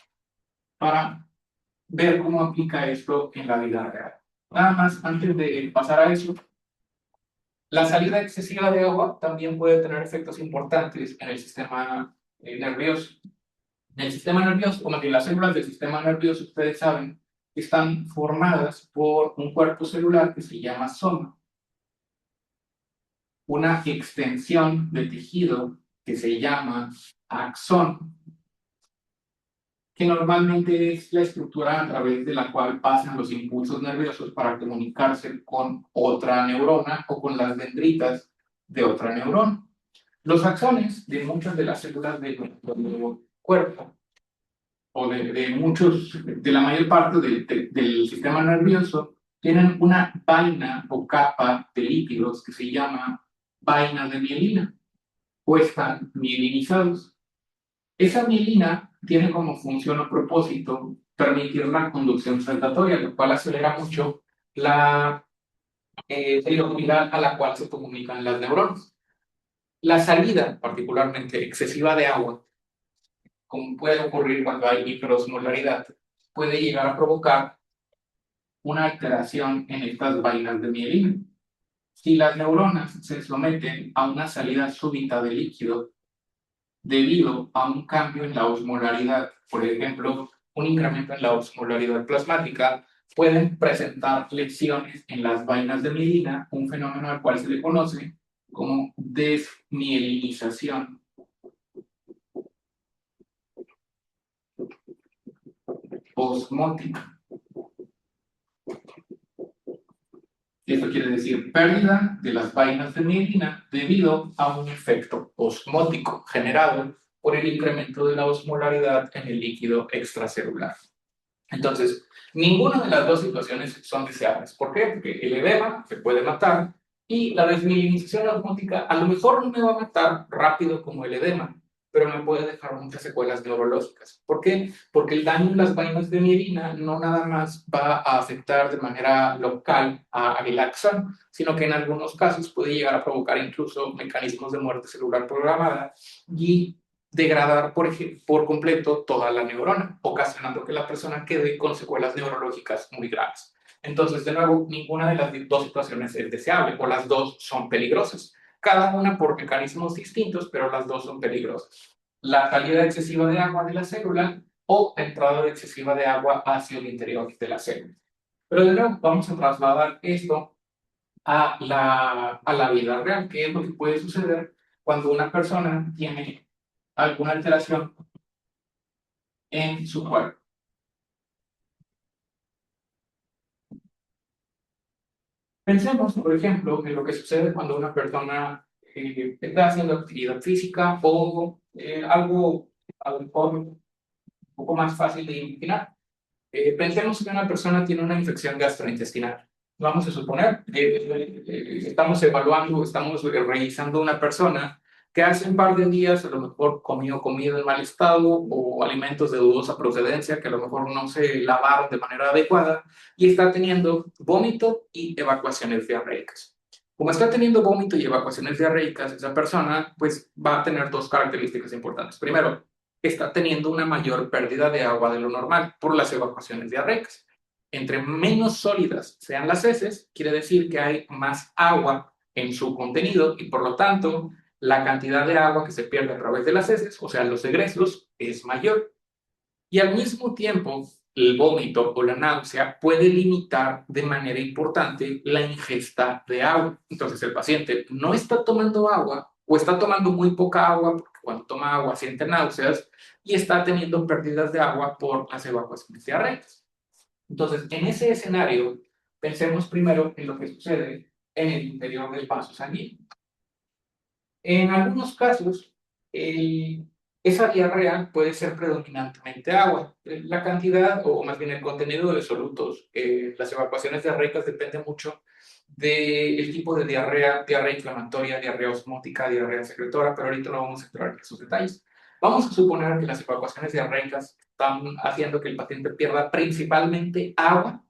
para ver cómo aplica esto en la vida real. Nada más, antes de pasar a eso, la salida excesiva de agua también puede tener efectos importantes en el sistema nervioso. En el sistema nervioso, como que las células del sistema nervioso, ustedes saben, están formadas por un cuerpo celular que se llama soma, una extensión de tejido que se llama axón, que normalmente es la estructura a través de la cual pasan los impulsos nerviosos para comunicarse con otra neurona o con las dendritas de otra neurona. Los axones de muchas de las células de nuestro cuerpo o de la mayor parte del sistema nervioso, tienen una vaina o capa de lípidos que se llama vaina de mielina o están mielinizados. Esa mielina tiene como función o propósito permitir la conducción saltatoria, lo cual acelera mucho la velocidad a la cual se comunican las neuronas. La salida, particularmente excesiva de agua, como puede ocurrir cuando hay hiperosmolaridad, puede llegar a provocar una alteración en estas vainas de mielina. Si las neuronas se someten a una salida súbita de líquido debido a un cambio en la osmolaridad, por ejemplo, un incremento en la osmolaridad plasmática, pueden presentar lesiones en las vainas de mielina, un fenómeno al cual se le conoce como desmielinización osmótica. Esto quiere decir pérdida de las vainas de mielina debido a un efecto osmótico generado por el incremento de la osmolaridad en el líquido extracelular. Entonces, ninguna de las dos situaciones son deseables. ¿Por qué? Porque el edema se puede matar y la desmielinización osmótica a lo mejor no me va a matar rápido como el edema, pero me puede dejar muchas secuelas neurológicas. ¿Por qué? Porque el daño en las vainas de mielina no nada más va a afectar de manera local al axón, sino que en algunos casos puede llegar a provocar incluso mecanismos de muerte celular programada y degradar por completo toda la neurona, ocasionando que la persona quede con secuelas neurológicas muy graves. Entonces, de nuevo, ninguna de las dos situaciones es deseable o las dos son peligrosas, cada una por mecanismos distintos, pero las dos son peligrosas. La salida excesiva de agua de la célula o entrada excesiva de agua hacia el interior de la célula. Pero de nuevo, vamos a trasladar esto a la vida real, que es lo que puede suceder cuando una persona tiene alguna alteración en su cuerpo. Pensemos, por ejemplo, en lo que sucede cuando una persona está haciendo actividad física o algo a lo mejor un poco más fácil de imaginar. Pensemos que una persona tiene una infección gastrointestinal. Vamos a suponer que estamos evaluando, estamos revisando una persona que hace un par de días a lo mejor comió comida en mal estado o alimentos de dudosa procedencia que a lo mejor no se lavaron de manera adecuada y está teniendo vómito y evacuaciones diarreicas. Como está teniendo vómito y evacuaciones diarreicas, esa persona pues va a tener dos características importantes. Primero, está teniendo una mayor pérdida de agua de lo normal por las evacuaciones diarreicas. Entre menos sólidas sean las heces, quiere decir que hay más agua en su contenido y por lo tanto la cantidad de agua que se pierde a través de las heces, o sea, los egresos, es mayor. Y al mismo tiempo, el vómito o la náusea puede limitar de manera importante la ingesta de agua. Entonces, el paciente no está tomando agua o está tomando muy poca agua, porque cuando toma agua siente náuseas, y está teniendo pérdidas de agua por las evacuaciones diarreicas. Entonces, en ese escenario, pensemos primero en lo que sucede en el interior del vaso sanguíneo. En algunos casos, esa diarrea puede ser predominantemente agua. La cantidad, o más bien el contenido de solutos, las evacuaciones diarreicas depende mucho del tipo de diarrea, diarrea inflamatoria, diarrea osmótica, diarrea secretora, pero ahorita no vamos a entrar en esos detalles. Vamos a suponer que las evacuaciones diarreicas están haciendo que el paciente pierda principalmente agua,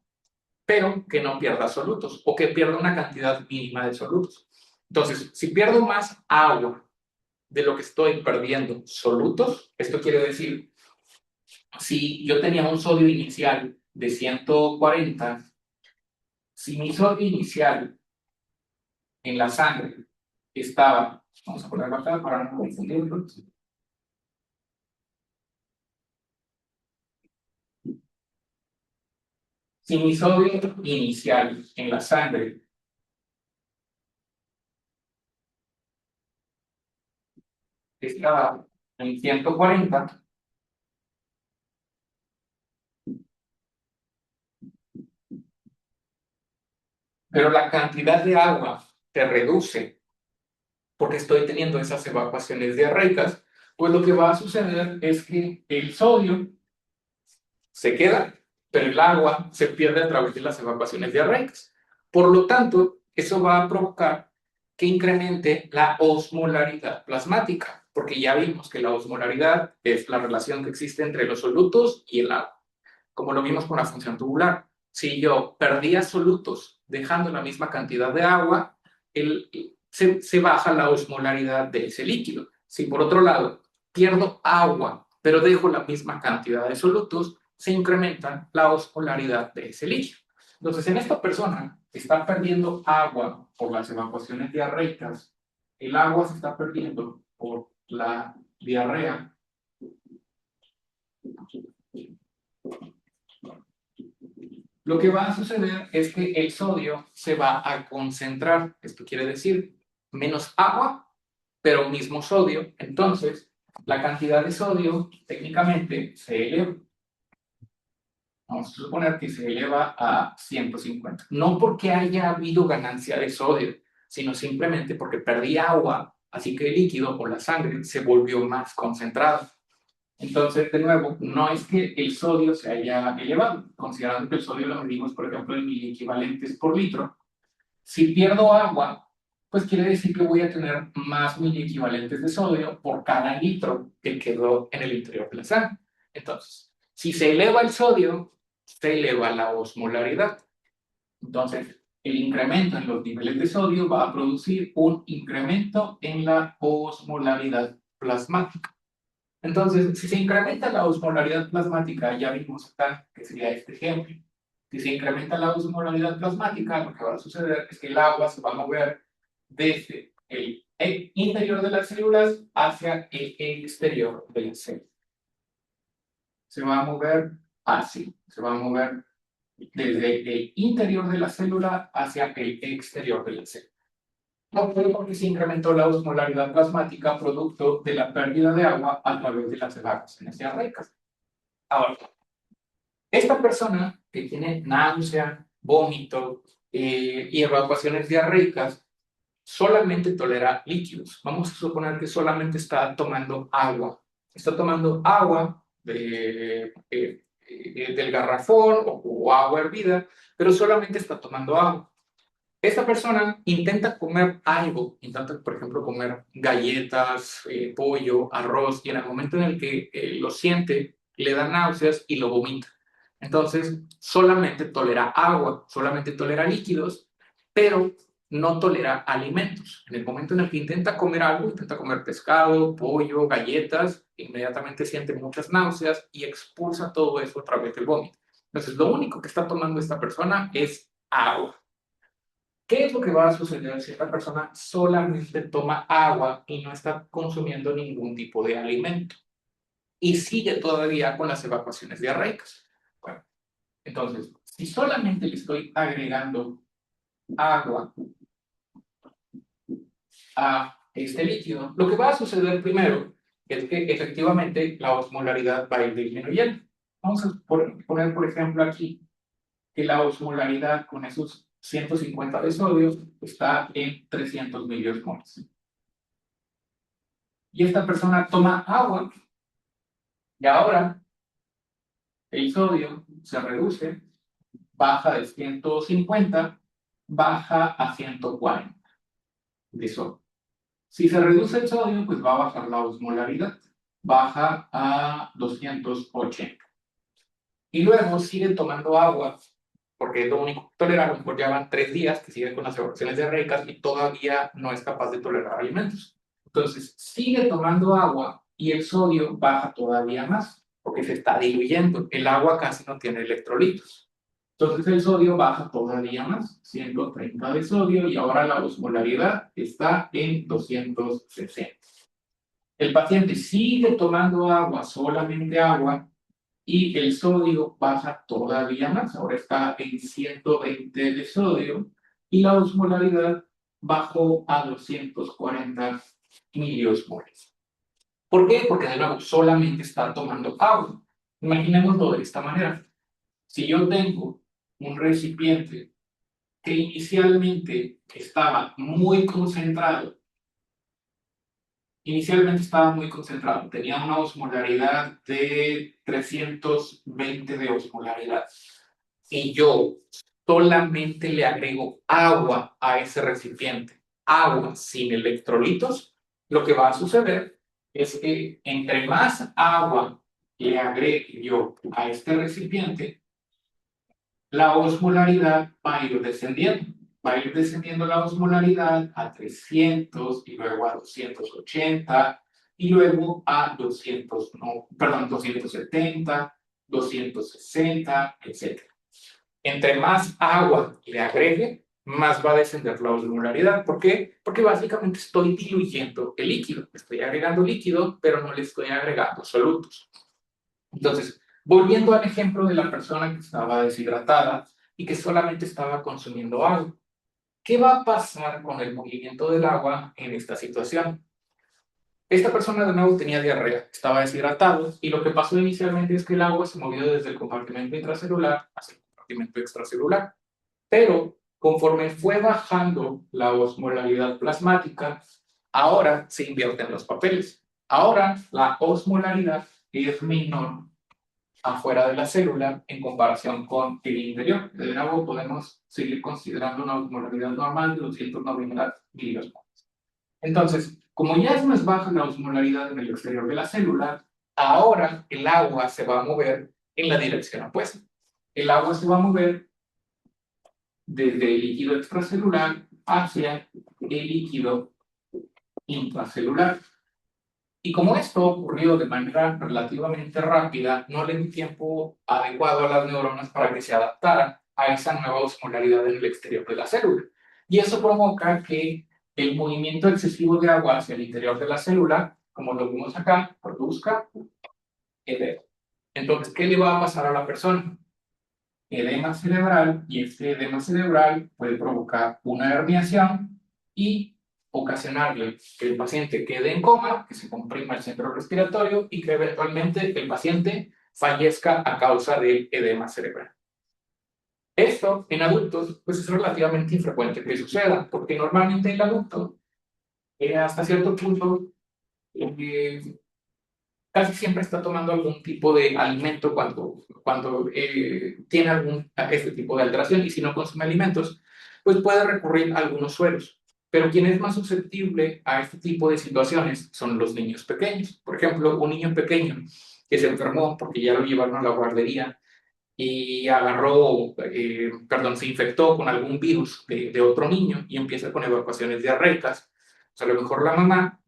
pero que no pierda solutos o que pierda una cantidad mínima de solutos. Entonces, si pierdo más agua de lo que estoy perdiendo solutos, esto quiere decir, si yo tenía un sodio inicial de 140, si mi sodio inicial en la sangre estaba, vamos a ponerlo acá para no confundirlo, si mi sodio inicial en la sangre estaba en 140, pero la cantidad de agua se reduce porque estoy teniendo esas evacuaciones diarreicas, pues lo que va a suceder es que el sodio se queda, pero el agua se pierde a través de las evacuaciones diarreicas. Por lo tanto, eso va a provocar que incremente la osmolaridad plasmática, porque ya vimos que la osmolaridad es la relación que existe entre los solutos y el agua, como lo vimos con la función tubular. Si yo perdía solutos dejando la misma cantidad de agua, se baja la osmolaridad de ese líquido. Si por otro lado pierdo agua, pero dejo la misma cantidad de solutos, se incrementa la osmolaridad de ese líquido. Entonces, en esta persona que está perdiendo agua por las evacuaciones diarreicas, el agua se está perdiendo por la diarrea. Lo que va a suceder es que el sodio se va a concentrar. Esto quiere decir menos agua, pero mismo sodio. Entonces, la cantidad de sodio técnicamente se eleva. Vamos a suponer que se eleva a 150. No porque haya habido ganancia de sodio, sino simplemente porque perdí agua, así que el líquido o la sangre se volvió más concentrado. Entonces, de nuevo, no es que el sodio se haya elevado, considerando que el sodio lo medimos, por ejemplo, en miliequivalentes por litro. Si pierdo agua, pues quiere decir que voy a tener más miliequivalentes de sodio por cada litro que quedó en el interior de la sangre. Entonces, si se eleva el sodio, se eleva la osmolaridad. Entonces, el incremento en los niveles de sodio va a producir un incremento en la osmolaridad plasmática. Entonces, si se incrementa la osmolaridad plasmática, ya vimos acá que sería este ejemplo. Si se incrementa la osmolaridad plasmática, lo que va a suceder es que el agua se va a mover desde el interior de las células hacia el exterior de las células. Se va a mover así, se va a mover desde el interior de la célula hacia el exterior de la célula. No fue porque se incrementó la osmolaridad plasmática producto de la pérdida de agua a través de las evacuaciones diarreicas. Ahora, esta persona que tiene náusea, vómito y evacuaciones diarreicas solamente tolera líquidos. Vamos a suponer que solamente está tomando agua. Está tomando agua del garrafón o agua hervida, pero solamente está tomando agua. Esta persona intenta comer algo, intenta, por ejemplo, comer galletas, pollo, arroz, y en el momento en el que lo siente, le da náuseas y lo vomita. Entonces, solamente tolera agua, solamente tolera líquidos, pero no tolera alimentos. En el momento en el que intenta comer algo, intenta comer pescado, pollo, galletas, inmediatamente siente muchas náuseas y expulsa todo eso a través del vómito. Entonces, lo único que está tomando esta persona es agua. ¿Qué es lo que va a suceder si esta persona solamente toma agua y no está consumiendo ningún tipo de alimento? Y sigue todavía con las evacuaciones diarreicas. Bueno, entonces, si solamente le estoy agregando agua a este líquido, lo que va a suceder primero es que efectivamente la osmolaridad va a ir disminuyendo. Vamos a poner, por ejemplo, aquí que la osmolaridad con esos 150 de sodio está en 300 miliosmoles. Y esta persona toma agua y ahora el sodio se reduce, baja de 150, baja a 140 de sodio. Si se reduce el sodio, pues va a bajar la osmolaridad, baja a 280. Y luego sigue tomando agua, porque es lo único que tolera, a lo mejor ya van 3 días que sigue con las evacuaciones diarreicas y todavía no es capaz de tolerar alimentos. Entonces, sigue tomando agua y el sodio baja todavía más, porque se está diluyendo. El agua casi no tiene electrolitos. Entonces, el sodio baja todavía más, 130 de sodio, y ahora la osmolaridad está en 260. El paciente sigue tomando agua, solamente agua, y el sodio baja todavía más, ahora está en 120 de sodio y la osmolaridad bajó a 240 miliosmoles. ¿Por qué? Porque de nuevo solamente está tomando agua. Imaginémoslo de esta manera. Si yo tengo un recipiente que inicialmente estaba muy concentrado, tenía una osmolaridad de 320 de osmolaridad. Y yo solamente le agrego agua a ese recipiente, agua sin electrolitos, lo que va a suceder es que entre más agua le agregue yo a este recipiente, la osmolaridad va a ir descendiendo. Va a ir descendiendo la osmolaridad a 300 y luego a 280 y luego a 200, no, perdón, 270, 260, etc. Entre más agua le agregue, más va a descender la osmolaridad. ¿Por qué? Porque básicamente estoy diluyendo el líquido. Estoy agregando líquido, pero no le estoy agregando solutos. Entonces, volviendo al ejemplo de la persona que estaba deshidratada y que solamente estaba consumiendo agua, ¿qué va a pasar con el movimiento del agua en esta situación? Esta persona de nuevo tenía diarrea, estaba deshidratado y lo que pasó inicialmente es que el agua se movió desde el compartimento intracelular hacia el compartimento extracelular. Pero conforme fue bajando la osmolaridad plasmática, ahora se invierten los papeles. Ahora la osmolaridad es menor afuera de la célula en comparación con el interior. De nuevo, podemos seguir considerando una osmolaridad normal de 290 miliosmoles. Entonces, como ya es más baja la osmolaridad en el exterior de la célula, ahora el agua se va a mover en la dirección opuesta. El agua se va a mover desde el líquido extracelular hacia el líquido intracelular. Y como esto ocurrió de manera relativamente rápida, no le di tiempo adecuado a las neuronas para que se adaptaran a esa nueva osmolaridad en el exterior de la célula. Y eso provoca que el movimiento excesivo de agua hacia el interior de la célula, como lo vimos acá, produzca edema. Entonces, ¿qué le va a pasar a la persona? Edema cerebral, y este edema cerebral puede provocar una herniación y ocasionarle que el paciente quede en coma, que se comprima el centro respiratorio y que eventualmente el paciente fallezca a causa del edema cerebral. Esto en adultos pues es relativamente infrecuente que suceda, porque normalmente el adulto hasta cierto punto casi siempre está tomando algún tipo de alimento cuando tiene este tipo de alteración, y si no consume alimentos, pues puede recurrir a algunos sueros. Pero quien es más susceptible a este tipo de situaciones son los niños pequeños. Por ejemplo, un niño pequeño que se enfermó porque ya lo llevaron a la guardería y se infectó con algún virus de otro niño y empieza con evacuaciones diarreicas. O sea, a lo mejor la mamá,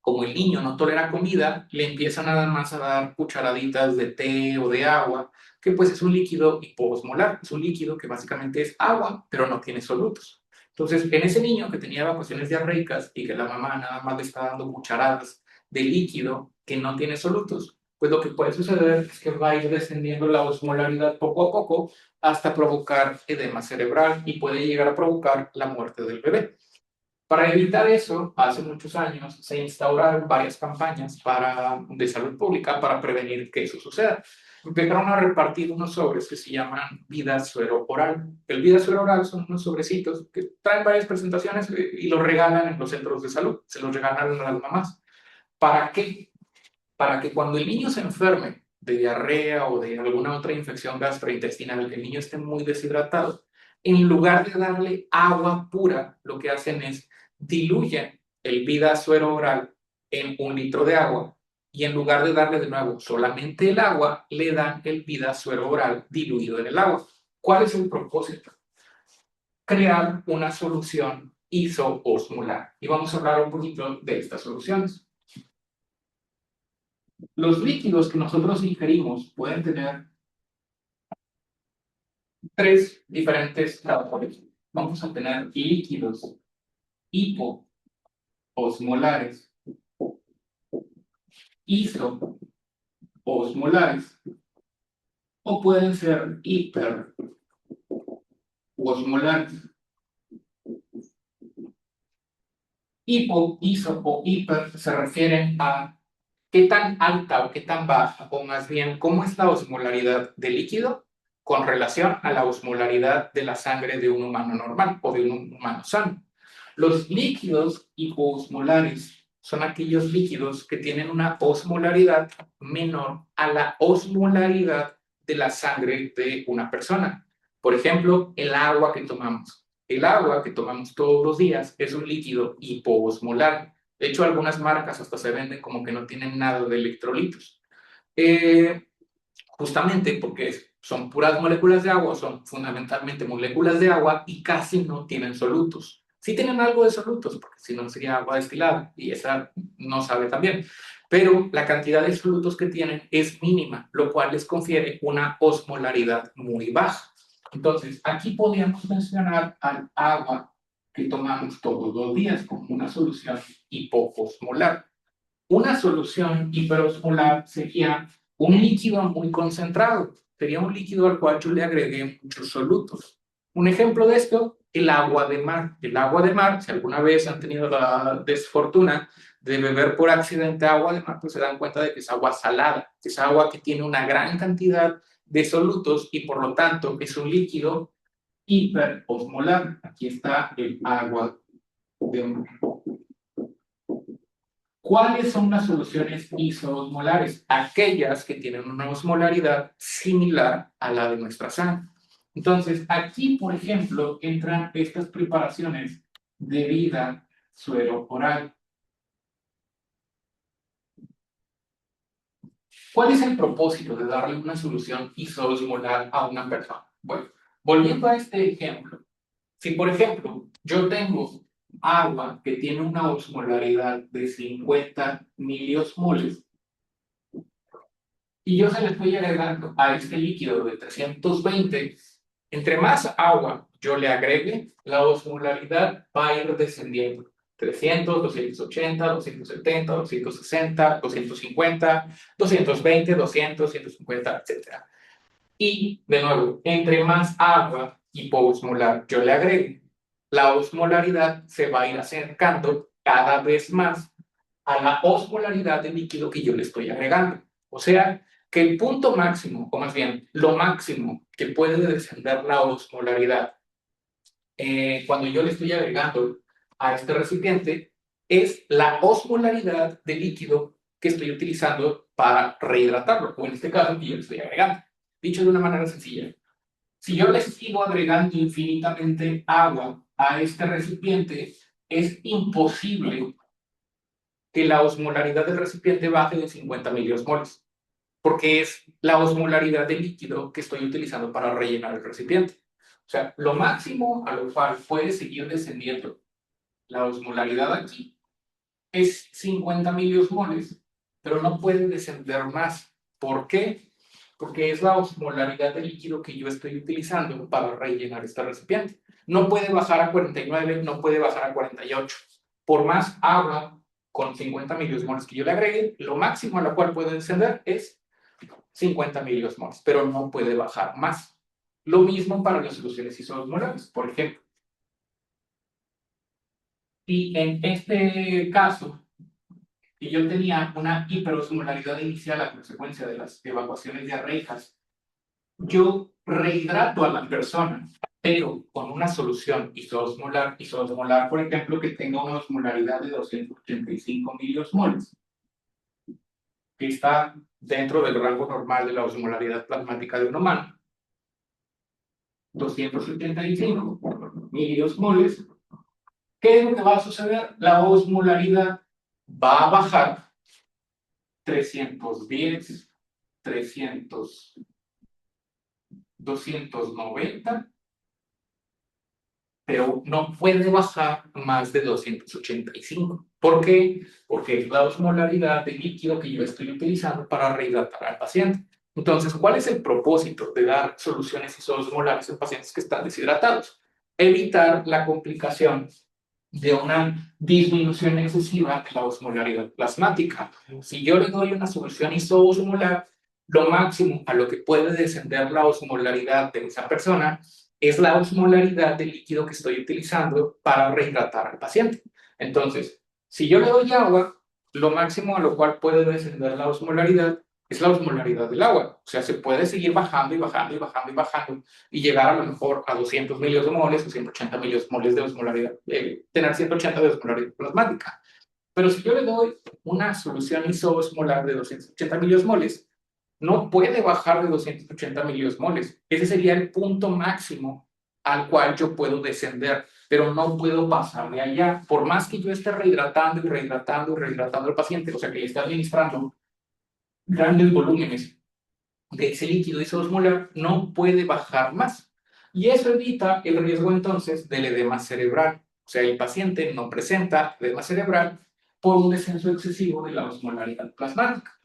como el niño no tolera comida, le empiezan nada más a dar cucharaditas de té o de agua, que pues es un líquido hiposmolar, es un líquido que básicamente es agua, pero no tiene solutos. Entonces, en ese niño que tenía evacuaciones diarreicas y que la mamá nada más le está dando cucharadas de líquido que no tiene solutos, pues lo que puede suceder es que va a ir descendiendo la osmolaridad poco a poco hasta provocar edema cerebral y puede llegar a provocar la muerte del bebé. Para evitar eso, hace muchos años se instauraron varias campañas de salud pública para prevenir que eso suceda. Empezaron a repartir unos sobres que se llaman Vida Suero Oral. El Vida Suero Oral son unos sobrecitos que traen varias presentaciones y los regalan en los centros de salud, se los regalan a las mamás. ¿Para qué? Para que cuando el niño se enferme de diarrea o de alguna otra infección gastrointestinal, el niño esté muy deshidratado, en lugar de darle agua pura, lo que hacen es diluyen el Vida Suero Oral en 1 litro de agua y en lugar de darle de nuevo solamente el agua, le dan el Vida Suero Oral diluido en el agua. ¿Cuál es el propósito? Crear una solución isoosmolar. Y vamos a hablar un poquito de estas soluciones. Los líquidos que nosotros ingerimos pueden tener 3 diferentes sabores. Vamos a tener líquidos hipoosmolares, isoosmolares, o pueden ser hiperosmolares. Hipo, iso o hiper se refieren a qué tan alta o qué tan baja, o más bien, cómo es la osmolaridad del líquido con relación a la osmolaridad de la sangre de un humano normal o de un humano sano. Los líquidos hipoosmolares son aquellos líquidos que tienen una osmolaridad menor a la osmolaridad de la sangre de una persona. Por ejemplo, el agua que tomamos. El agua que tomamos todos los días es un líquido hipoosmolar. De hecho, algunas marcas hasta se venden como que no tienen nada de electrolitos. Justamente porque son puras moléculas de agua, son fundamentalmente moléculas de agua y casi no tienen solutos. Sí tienen algo de solutos, porque si no sería agua destilada y esa no sabe tan bien. Pero la cantidad de solutos que tienen es mínima, lo cual les confiere una osmolaridad muy baja. Entonces, aquí podríamos mencionar al agua que tomamos todos los días como una solución hipoosmolar. Una solución hiperosmolar sería un líquido muy concentrado. Sería un líquido al cual yo le agregué muchos solutos. Un ejemplo de esto, el agua de mar. El agua de mar, si alguna vez han tenido la desfortuna de beber por accidente agua de mar, pues se dan cuenta de que es agua salada, que es agua que tiene una gran cantidad de solutos y por lo tanto es un líquido hiperosmolar. Aquí está el agua de mar. ¿Cuáles son las soluciones isoosmolares? Aquellas que tienen una osmolaridad similar a la de nuestra sangre. Entonces, aquí, por ejemplo, entran estas preparaciones de vida suero oral. ¿Cuál es el propósito de darle una solución isoosmolar a una persona? Bueno, volviendo a este ejemplo, si por ejemplo yo tengo agua que tiene una osmolaridad de 50 miliosmoles, y yo se le estoy agregando a este líquido de 320, entre más agua yo le agregue, la osmolaridad va a ir descendiendo. 300, 280, 270, 260, 250, 220, 200, 150, etc. Y, de nuevo, entre más agua hipoosmolar yo le agregue, la osmolaridad se va a ir acercando cada vez más a la osmolaridad del líquido que yo le estoy agregando. O sea, que el punto máximo, o más bien, lo máximo que puede descender la osmolaridad cuando yo le estoy agregando a este recipiente es la osmolaridad del líquido que estoy utilizando para rehidratarlo, o en este caso que yo le estoy agregando. Dicho de una manera sencilla, si yo le sigo agregando infinitamente agua a este recipiente, es imposible que la osmolaridad del recipiente baje de 50 miliosmoles, porque es la osmolaridad del líquido que estoy utilizando para rellenar el recipiente. O sea, lo máximo a lo cual puede seguir descendiendo la osmolaridad aquí es 50 miliosmoles, pero no puede descender más. ¿Por qué? Porque es la osmolaridad del líquido que yo estoy utilizando para rellenar este recipiente. No puede bajar a 49, no puede bajar a 48. Por más agua con 50 miliosmoles que yo le agregue, lo máximo a lo cual puede descender es 50 miliosmoles, pero no puede bajar más. Lo mismo para las soluciones isoosmolares. Por ejemplo, si en este caso y yo tenía una hiperosmolaridad inicial a consecuencia de las evacuaciones diarreicas, yo rehidrato a la persona, pero con una solución isoosmolar, por ejemplo, que tenga una osmolaridad de 285 miliosmoles. que está dentro del rango normal de la osmolaridad plasmática de un humano, 275 miliosmoles, ¿qué es lo que va a suceder? La osmolaridad va a bajar 310, 300, 290, pero no puede bajar más de 285. ¿Por qué? Porque es la osmolaridad de líquido que yo estoy utilizando para rehidratar al paciente. Entonces, ¿cuál es el propósito de dar soluciones isosmolares en pacientes que están deshidratados? Evitar la complicación de una disminución excesiva de la osmolaridad plasmática. Si yo le doy una solución isoosmolar, lo máximo a lo que puede descender la osmolaridad de esa persona es la osmolaridad del líquido que estoy utilizando para rehidratar al paciente. Entonces, si yo le doy agua, lo máximo a lo cual puede descender la osmolaridad es la osmolaridad del agua. O sea, se puede seguir bajando y bajando y bajando y bajando y llegar a lo mejor a 200 miliosmoles o 180 miliosmoles de osmolaridad, tener 180 de osmolaridad plasmática. Pero si yo le doy una solución isoosmolar de 280 miliosmoles, no puede bajar de 280 miliosmoles. Ese sería el punto máximo al cual yo puedo descender, pero no puedo pasar de allá. Por más que yo esté rehidratando y rehidratando y rehidratando al paciente, o sea, que le esté administrando grandes volúmenes de ese líquido isoosmolar, no puede bajar más. Y eso evita el riesgo entonces del edema cerebral. O sea, el paciente no presenta edema cerebral por un descenso excesivo de la osmolaridad plasmática.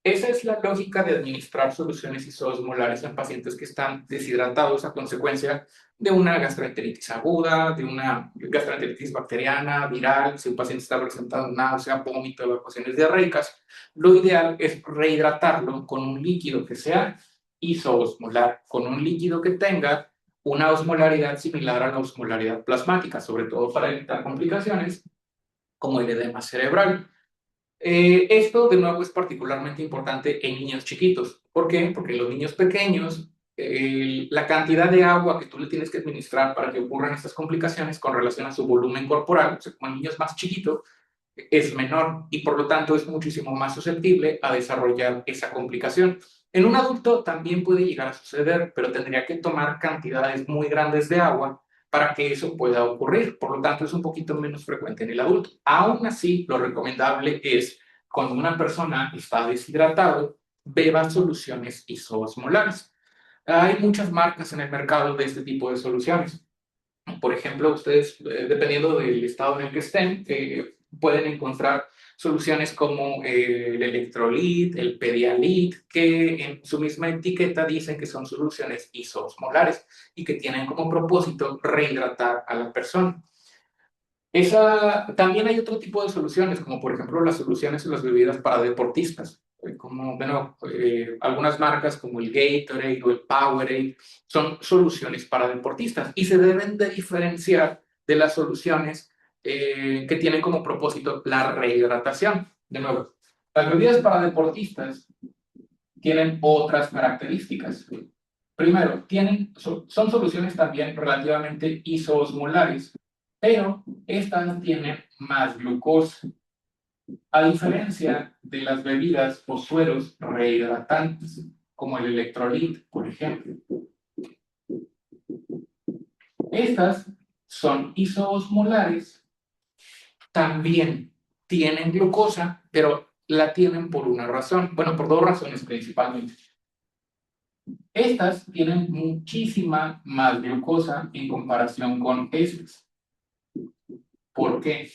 Esa es la lógica de administrar soluciones isoosmolares en pacientes que están deshidratados a consecuencia de una gastroenteritis aguda, de una gastroenteritis bacteriana, viral, si un paciente está presentando náusea, vómito, evacuaciones diarreicas. Lo ideal es rehidratarlo con un líquido que sea isoosmolar, con un líquido que tenga una osmolaridad similar a la osmolaridad plasmática, sobre todo para evitar complicaciones como el edema cerebral. Esto, de nuevo, es particularmente importante en niños chiquitos. ¿Por qué? Porque en los niños pequeños, la cantidad de agua que tú le tienes que administrar para que ocurran estas complicaciones con relación a su volumen corporal, o sea, como en niños más chiquitos, es menor y por lo tanto es muchísimo más susceptible a desarrollar esa complicación. En un adulto también puede llegar a suceder, pero tendría que tomar cantidades muy grandes de agua para que eso pueda ocurrir. Por lo tanto, es un poquito menos frecuente en el adulto. Aún así, lo recomendable es cuando una persona está deshidratado, beba soluciones isoosmolares. Hay muchas marcas en el mercado de este tipo de soluciones. Por ejemplo, ustedes, dependiendo del estado en el que estén, pueden encontrar soluciones como el electrolit, el pedialit, que en su misma etiqueta dicen que son soluciones isoosmolares y que tienen como propósito rehidratar a la persona. También hay otro tipo de soluciones, como por ejemplo las soluciones en las bebidas para deportistas, como bueno, algunas marcas como el Gatorade o el Powerade son soluciones para deportistas y se deben de diferenciar de las soluciones que tienen como propósito la rehidratación. De nuevo, las bebidas para deportistas tienen otras características. Primero, son soluciones también relativamente isoosmolares, pero estas tienen más glucosa. A diferencia de las bebidas o sueros rehidratantes, como el electrolit, por ejemplo. Estas son isoosmolares, también tienen glucosa, pero la tienen por una razón, bueno, por dos razones principalmente. Estas tienen muchísima más glucosa en comparación con estas. ¿Por qué?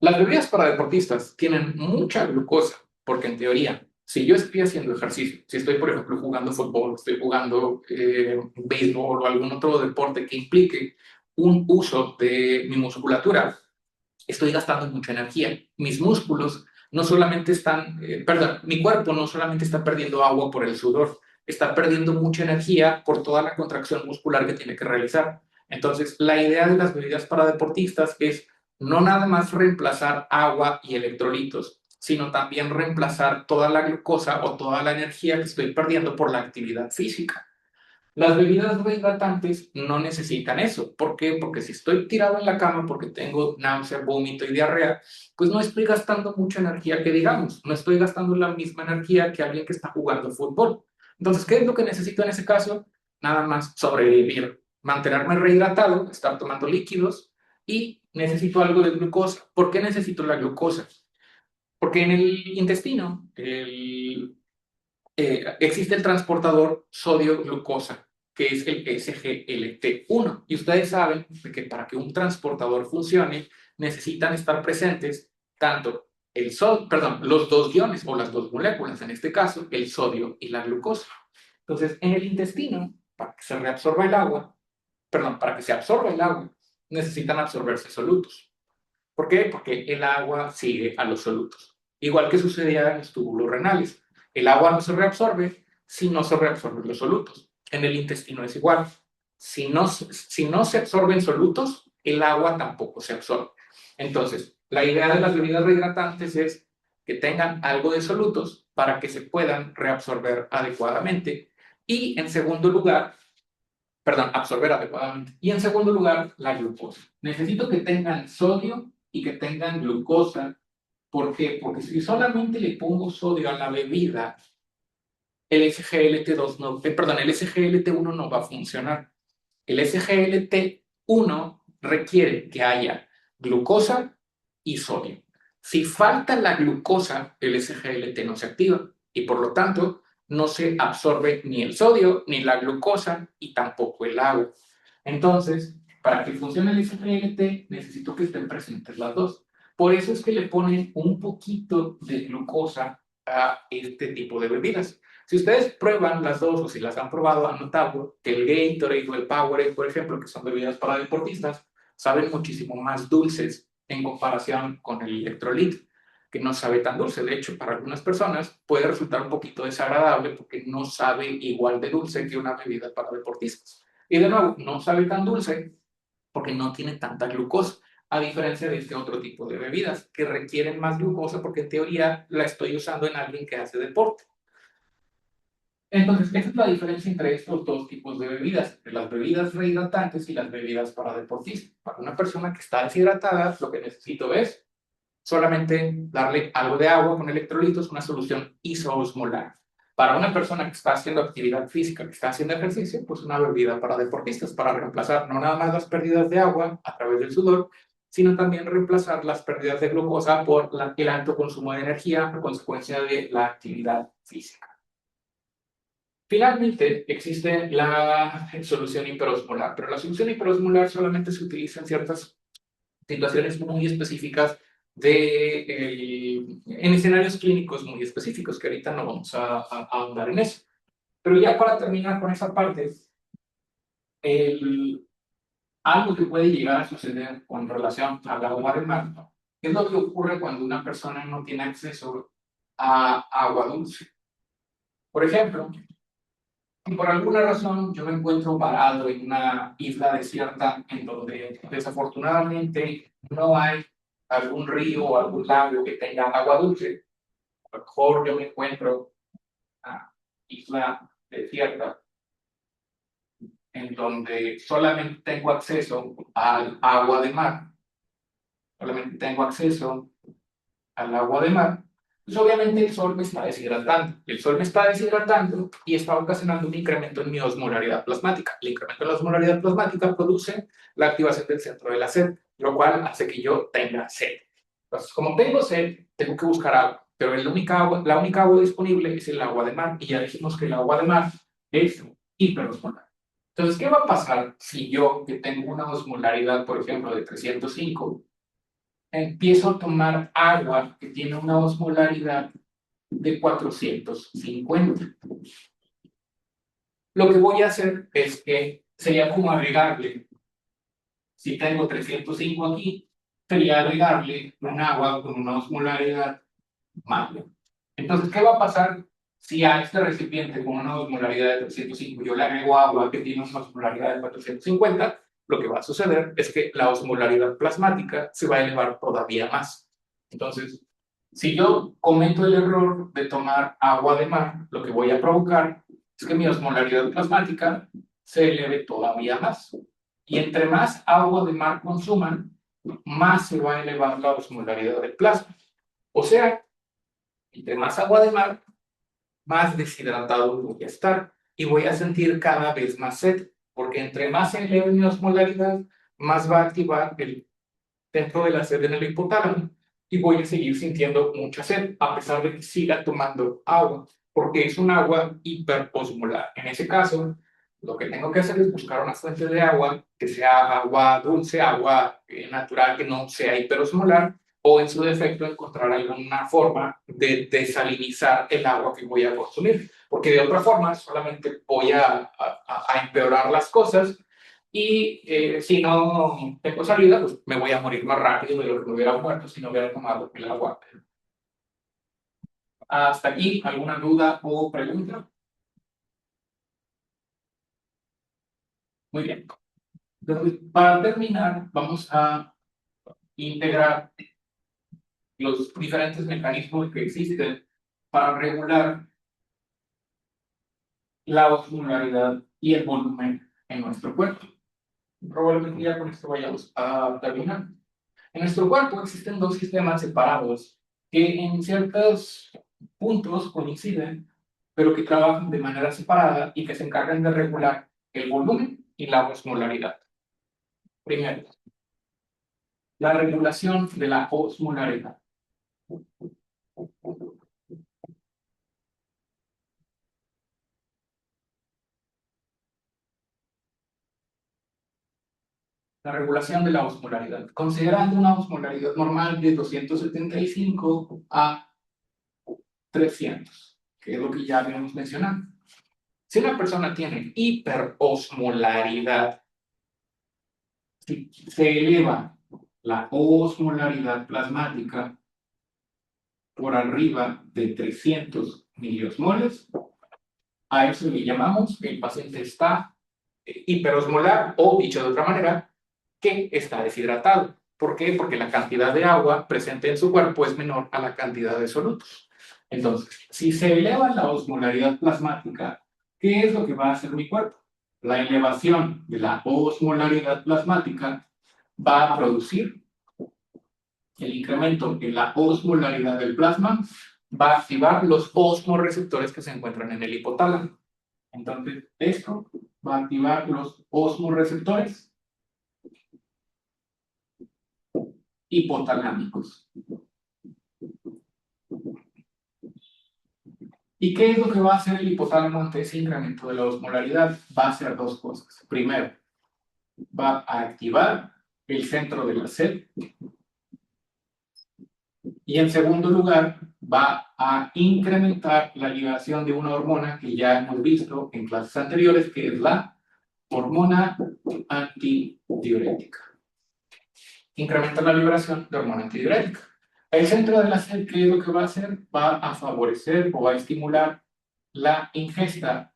Las bebidas para deportistas tienen mucha glucosa, porque en teoría, si yo estoy haciendo ejercicio, si estoy, por ejemplo, jugando fútbol, estoy jugando béisbol o algún otro deporte que implique un uso de mi musculatura, estoy gastando mucha energía. Mis músculos no solamente están, perdón, mi cuerpo no solamente está perdiendo agua por el sudor, está perdiendo mucha energía por toda la contracción muscular que tiene que realizar. Entonces, la idea de las bebidas para deportistas es no nada más reemplazar agua y electrolitos, sino también reemplazar toda la glucosa o toda la energía que estoy perdiendo por la actividad física. Las bebidas rehidratantes no necesitan eso. ¿Por qué? Porque si estoy tirado en la cama porque tengo náusea, vómito y diarrea, pues no estoy gastando mucha energía que digamos, no estoy gastando la misma energía que alguien que está jugando fútbol. Entonces, ¿qué es lo que necesito en ese caso? Nada más sobrevivir, mantenerme rehidratado, estar tomando líquidos y necesito algo de glucosa. ¿Por qué necesito la glucosa? Porque en el intestino existe el transportador sodio-glucosa, que es el SGLT1. Y ustedes saben que para que un transportador funcione, necesitan estar presentes tanto los dos iones o las dos moléculas, en este caso, el sodio y la glucosa. Entonces, en el intestino, para que se reabsorba el agua, para que se absorba el agua, necesitan absorberse solutos. ¿Por qué? Porque el agua sigue a los solutos. Igual que sucedía en los túbulos renales. El agua no se reabsorbe si no se reabsorben los solutos. En el intestino es igual. Si no se absorben solutos, el agua tampoco se absorbe. Entonces, la idea de las bebidas rehidratantes es que tengan algo de solutos para que se puedan reabsorber adecuadamente. Y en segundo lugar, absorber adecuadamente. Y en segundo lugar, la glucosa. Necesito que tengan sodio y que tengan glucosa. ¿Por qué? Porque si solamente le pongo sodio a la bebida, el SGLT2 no, el SGLT1 no va a funcionar. El SGLT1 requiere que haya glucosa y sodio. Si falta la glucosa, el SGLT no se activa y por lo tanto no se absorbe ni el sodio ni la glucosa y tampoco el agua. Entonces, para que funcione el SGLT necesito que estén presentes las dos. Por eso es que le ponen un poquito de glucosa a este tipo de bebidas. Si ustedes prueban las dos o si las han probado, han notado que el Gatorade o el Powerade, por ejemplo, que son bebidas para deportistas, saben muchísimo más dulces en comparación con el Electrolit, que no sabe tan dulce. De hecho, para algunas personas puede resultar un poquito desagradable porque no sabe igual de dulce que una bebida para deportistas. Y de nuevo, no sabe tan dulce porque no tiene tanta glucosa, a diferencia de este otro tipo de bebidas que requieren más glucosa porque en teoría la estoy usando en alguien que hace deporte. Entonces, esa es la diferencia entre estos dos tipos de bebidas, entre las bebidas rehidratantes y las bebidas para deportistas. Para una persona que está deshidratada, lo que necesito es solamente darle algo de agua con electrolitos, una solución isoosmolar. Para una persona que está haciendo actividad física, que está haciendo ejercicio, pues una bebida para deportistas, para reemplazar no nada más las pérdidas de agua a través del sudor, sino también reemplazar las pérdidas de glucosa por el alto consumo de energía a consecuencia de la actividad física. Finalmente, existe la solución hiperosmolar, pero la solución hiperosmolar solamente se utiliza en ciertas situaciones muy específicas en escenarios clínicos muy específicos, que ahorita no vamos a ahondar en eso. Pero ya para terminar con esa parte, algo que puede llegar a suceder con relación al agua de mar es lo que ocurre cuando una persona no tiene acceso a agua dulce. Por ejemplo, y por alguna razón yo me encuentro varado en una isla desierta en donde desafortunadamente no hay algún río o algún lago que tenga agua dulce. A lo mejor yo me encuentro en una isla desierta en donde solamente tengo acceso al agua de mar, solamente tengo acceso al agua de mar, pues obviamente el sol me está deshidratando. El sol me está deshidratando y está ocasionando un incremento en mi osmolaridad plasmática. El incremento en la osmolaridad plasmática produce la activación del centro de la sed, lo cual hace que yo tenga sed. Entonces, como tengo sed, tengo que buscar agua, pero la única agua disponible es el agua de mar, y ya dijimos que el agua de mar es hiperosmolar. Entonces, ¿qué va a pasar si yo, que tengo una osmolaridad, por ejemplo, de 305, empiezo a tomar agua que tiene una osmolaridad de 450? Lo que voy a hacer es que sería como agregarle, si tengo 305 aquí, sería agregarle un agua con una osmolaridad mayor. Entonces, ¿qué va a pasar si a este recipiente con una osmolaridad de 305 yo le agrego agua que tiene una osmolaridad de 450? Lo que va a suceder es que la osmolaridad plasmática se va a elevar todavía más. Entonces, si yo cometo el error de tomar agua de mar, lo que voy a provocar es que mi osmolaridad plasmática se eleve todavía más. Y entre más agua de mar consuman, más se va a elevar la osmolaridad del plasma. O sea, entre más agua de mar, más deshidratado voy a estar y voy a sentir cada vez más sed, porque entre más se eleve mi osmolaridad, más va a activar el centro de la sed en el hipotálamo y voy a seguir sintiendo mucha sed, a pesar de que siga tomando agua, porque es un agua hiperosmolar. En ese caso, lo que tengo que hacer es buscar una fuente de agua que sea agua dulce, agua natural, que no sea hiperosmolar, o en su defecto encontrar alguna forma de desalinizar el agua que voy a consumir, porque de otra forma solamente voy a empeorar las cosas y si no tengo salida, pues me voy a morir más rápido de lo que me hubiera muerto si no hubiera tomado el agua. Hasta aquí, ¿alguna duda o pregunta? Muy bien. Entonces, para terminar, vamos a integrar los diferentes mecanismos que existen para regular la osmolaridad y el volumen en nuestro cuerpo. Probablemente ya con esto vayamos a terminar. En nuestro cuerpo existen dos sistemas separados que en ciertos puntos coinciden, pero que trabajan de manera separada y que se encargan de regular el volumen y la osmolaridad. Primero, la regulación de la osmolaridad. La regulación de la osmolaridad. Considerando una osmolaridad normal de 275 a 300, que es lo que ya habíamos mencionado. Si una persona tiene hiperosmolaridad, si se eleva la osmolaridad plasmática por arriba de 300 miliosmoles, a eso le llamamos que el paciente está hiperosmolar o, dicho de otra manera, que está deshidratado. ¿Por qué? Porque la cantidad de agua presente en su cuerpo es menor a la cantidad de solutos. Entonces, si se eleva la osmolaridad plasmática, ¿qué es lo que va a hacer mi cuerpo? La elevación de la osmolaridad plasmática va a producir el incremento en la osmolaridad del plasma, va a activar los osmoreceptores que se encuentran en el hipotálamo. Entonces, esto va a activar los osmoreceptores hipotalámicos. ¿Y qué es lo que va a hacer el hipotálamo ante ese incremento de la osmolaridad? Va a hacer dos cosas. Primero, va a activar el centro de la sed. Y en segundo lugar, va a incrementar la liberación de una hormona que ya hemos visto en clases anteriores, que es la hormona antidiurética. Incrementa la liberación de hormona antidiurética. El centro de la sed, ¿qué es lo que va a hacer? Va a favorecer o va a estimular la ingesta.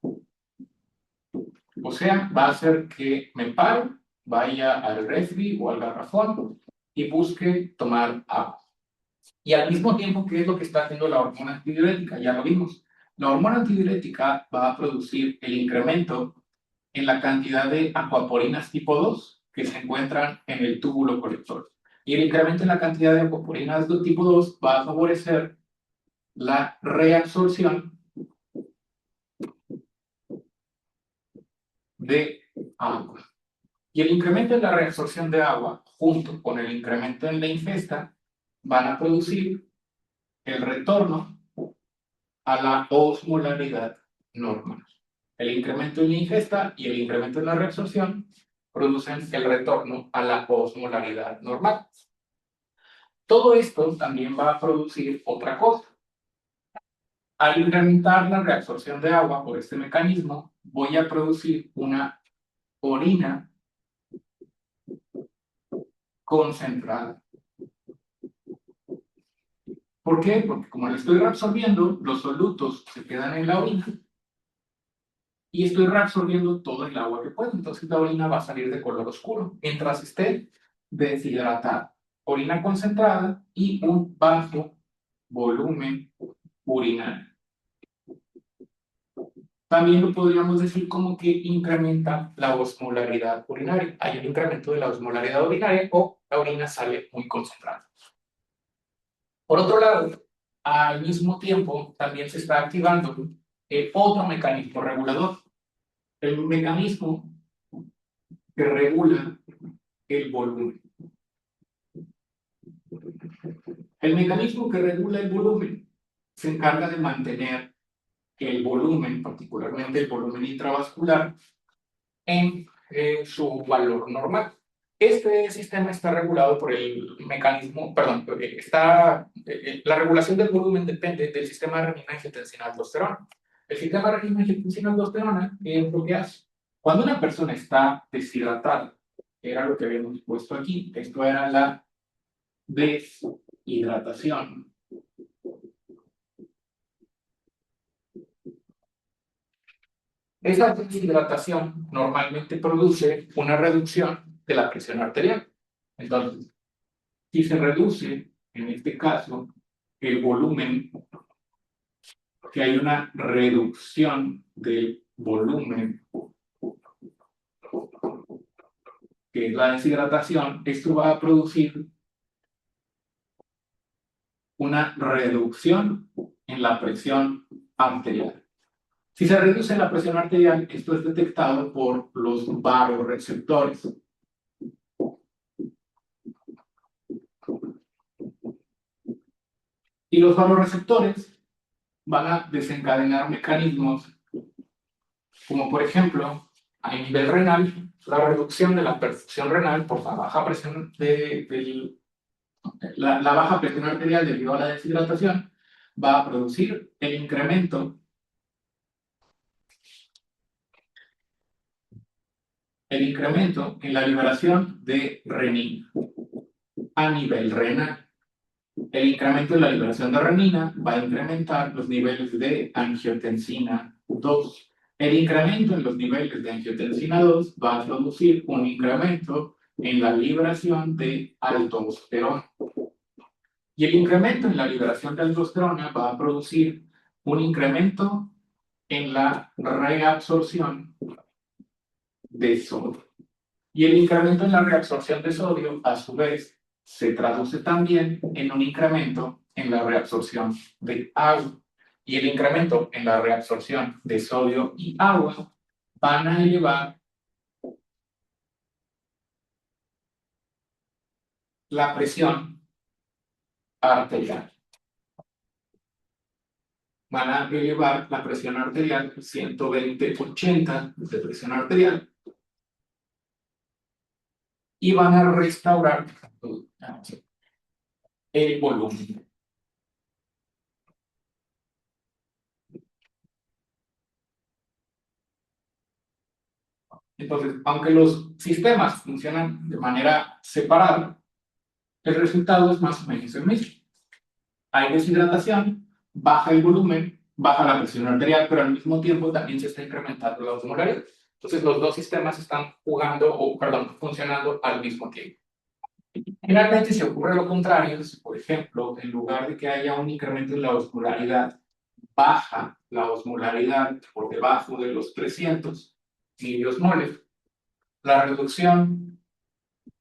O sea, va a hacer que me pare, vaya al refri o al garrafón y busque tomar agua. Y al mismo tiempo, ¿qué es lo que está haciendo la hormona antidiurética? Ya lo vimos. La hormona antidiurética va a producir el incremento en la cantidad de acuaporinas tipo 2 que se encuentran en el túbulo colector. Y el incremento en la cantidad de acuaporinas de tipo 2 va a favorecer la reabsorción de agua. Y el incremento en la reabsorción de agua, junto con el incremento en la ingesta, van a producir el retorno a la osmolaridad normal. El incremento en la ingesta y el incremento en la reabsorción producen el retorno a la osmolaridad normal. Todo esto también va a producir otra cosa. Al incrementar la reabsorción de agua por este mecanismo, voy a producir una orina concentrada. ¿Por qué? Porque como la estoy reabsorbiendo, los solutos se quedan en la orina y estoy reabsorbiendo todo el agua que puedo. Entonces la orina va a salir de color oscuro mientras esté deshidratada. Orina concentrada y un bajo volumen urinario. También lo podríamos decir como que incrementa la osmolaridad urinaria. Hay un incremento de la osmolaridad urinaria o la orina sale muy concentrada. Por otro lado, al mismo tiempo también se está activando otro mecanismo regulador, el mecanismo que regula el volumen. El mecanismo que regula el volumen se encarga de mantener el volumen, particularmente el volumen intravascular, en su valor normal. Este sistema está regulado por el mecanismo, perdón, la regulación del volumen depende del sistema renina-angiotensina-aldosterona. El sistema renina-angiotensina-aldosterona es lo que hace. Cuando una persona está deshidratada, que era lo que habíamos puesto aquí, esto era la deshidratación. Esa deshidratación normalmente produce una reducción de la presión arterial. Entonces, si se reduce, en este caso, el volumen, que hay una reducción del volumen, que es la deshidratación, esto va a producir una reducción en la presión arterial. Si se reduce la presión arterial, esto es detectado por los vasoreceptores. Y los vasoreceptores van a desencadenar mecanismos como, por ejemplo, a nivel renal, la reducción de la perfusión renal por la baja presión la baja presión arterial debido a la deshidratación va a producir el incremento en la liberación de renina a nivel renal. El incremento en la liberación de renina va a incrementar los niveles de angiotensina 2. El incremento en los niveles de angiotensina 2 va a producir un incremento en la liberación de aldosterona. Y el incremento en la liberación de aldosterona va a producir un incremento en la reabsorción de sodio. Y el incremento en la reabsorción de sodio, a su vez, se traduce también en un incremento en la reabsorción de agua. Y el incremento en la reabsorción de sodio y agua van a elevar la presión arterial. Van a elevar la presión arterial 120/80 de presión arterial y van a restaurar el volumen. Entonces, aunque los sistemas funcionan de manera separada, el resultado es más o menos el mismo. Hay deshidratación, baja el volumen, baja la presión arterial, pero al mismo tiempo también se está incrementando la osmolaridad. Entonces, los dos sistemas están funcionando al mismo tiempo. Generalmente, si ocurre lo contrario, si, por ejemplo, en lugar de que haya un incremento en la osmolaridad, baja la osmolaridad por debajo de los 300 milimoles, la reducción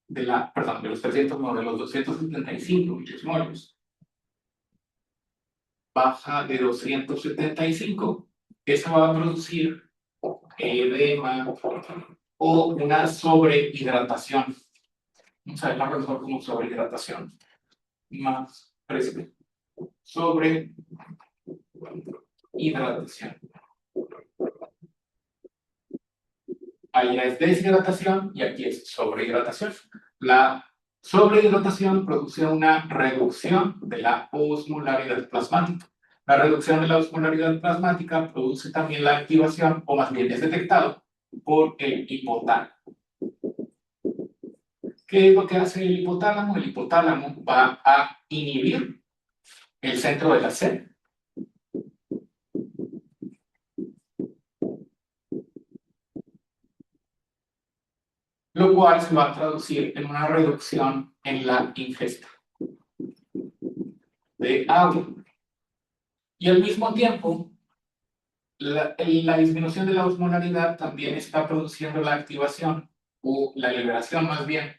de los 300, no, de los 275 milimoles, baja de 275, eso va a producir edema o una sobrehidratación. Vamos a llamarlo mejor como sobrehidratación. Más fresca. Sobrehidratación. Ahí es deshidratación y aquí es sobrehidratación. La sobrehidratación produce una reducción de la osmolaridad plasmática. La reducción de la osmolaridad plasmática produce también la activación, o más bien es detectado por el hipotálamo. ¿Qué es lo que hace el hipotálamo? El hipotálamo va a inhibir el centro de la sed. Lo cual se va a traducir en una reducción en la ingesta de agua. Y al mismo tiempo, La disminución de la osmolaridad también está produciendo la activación o la liberación más bien,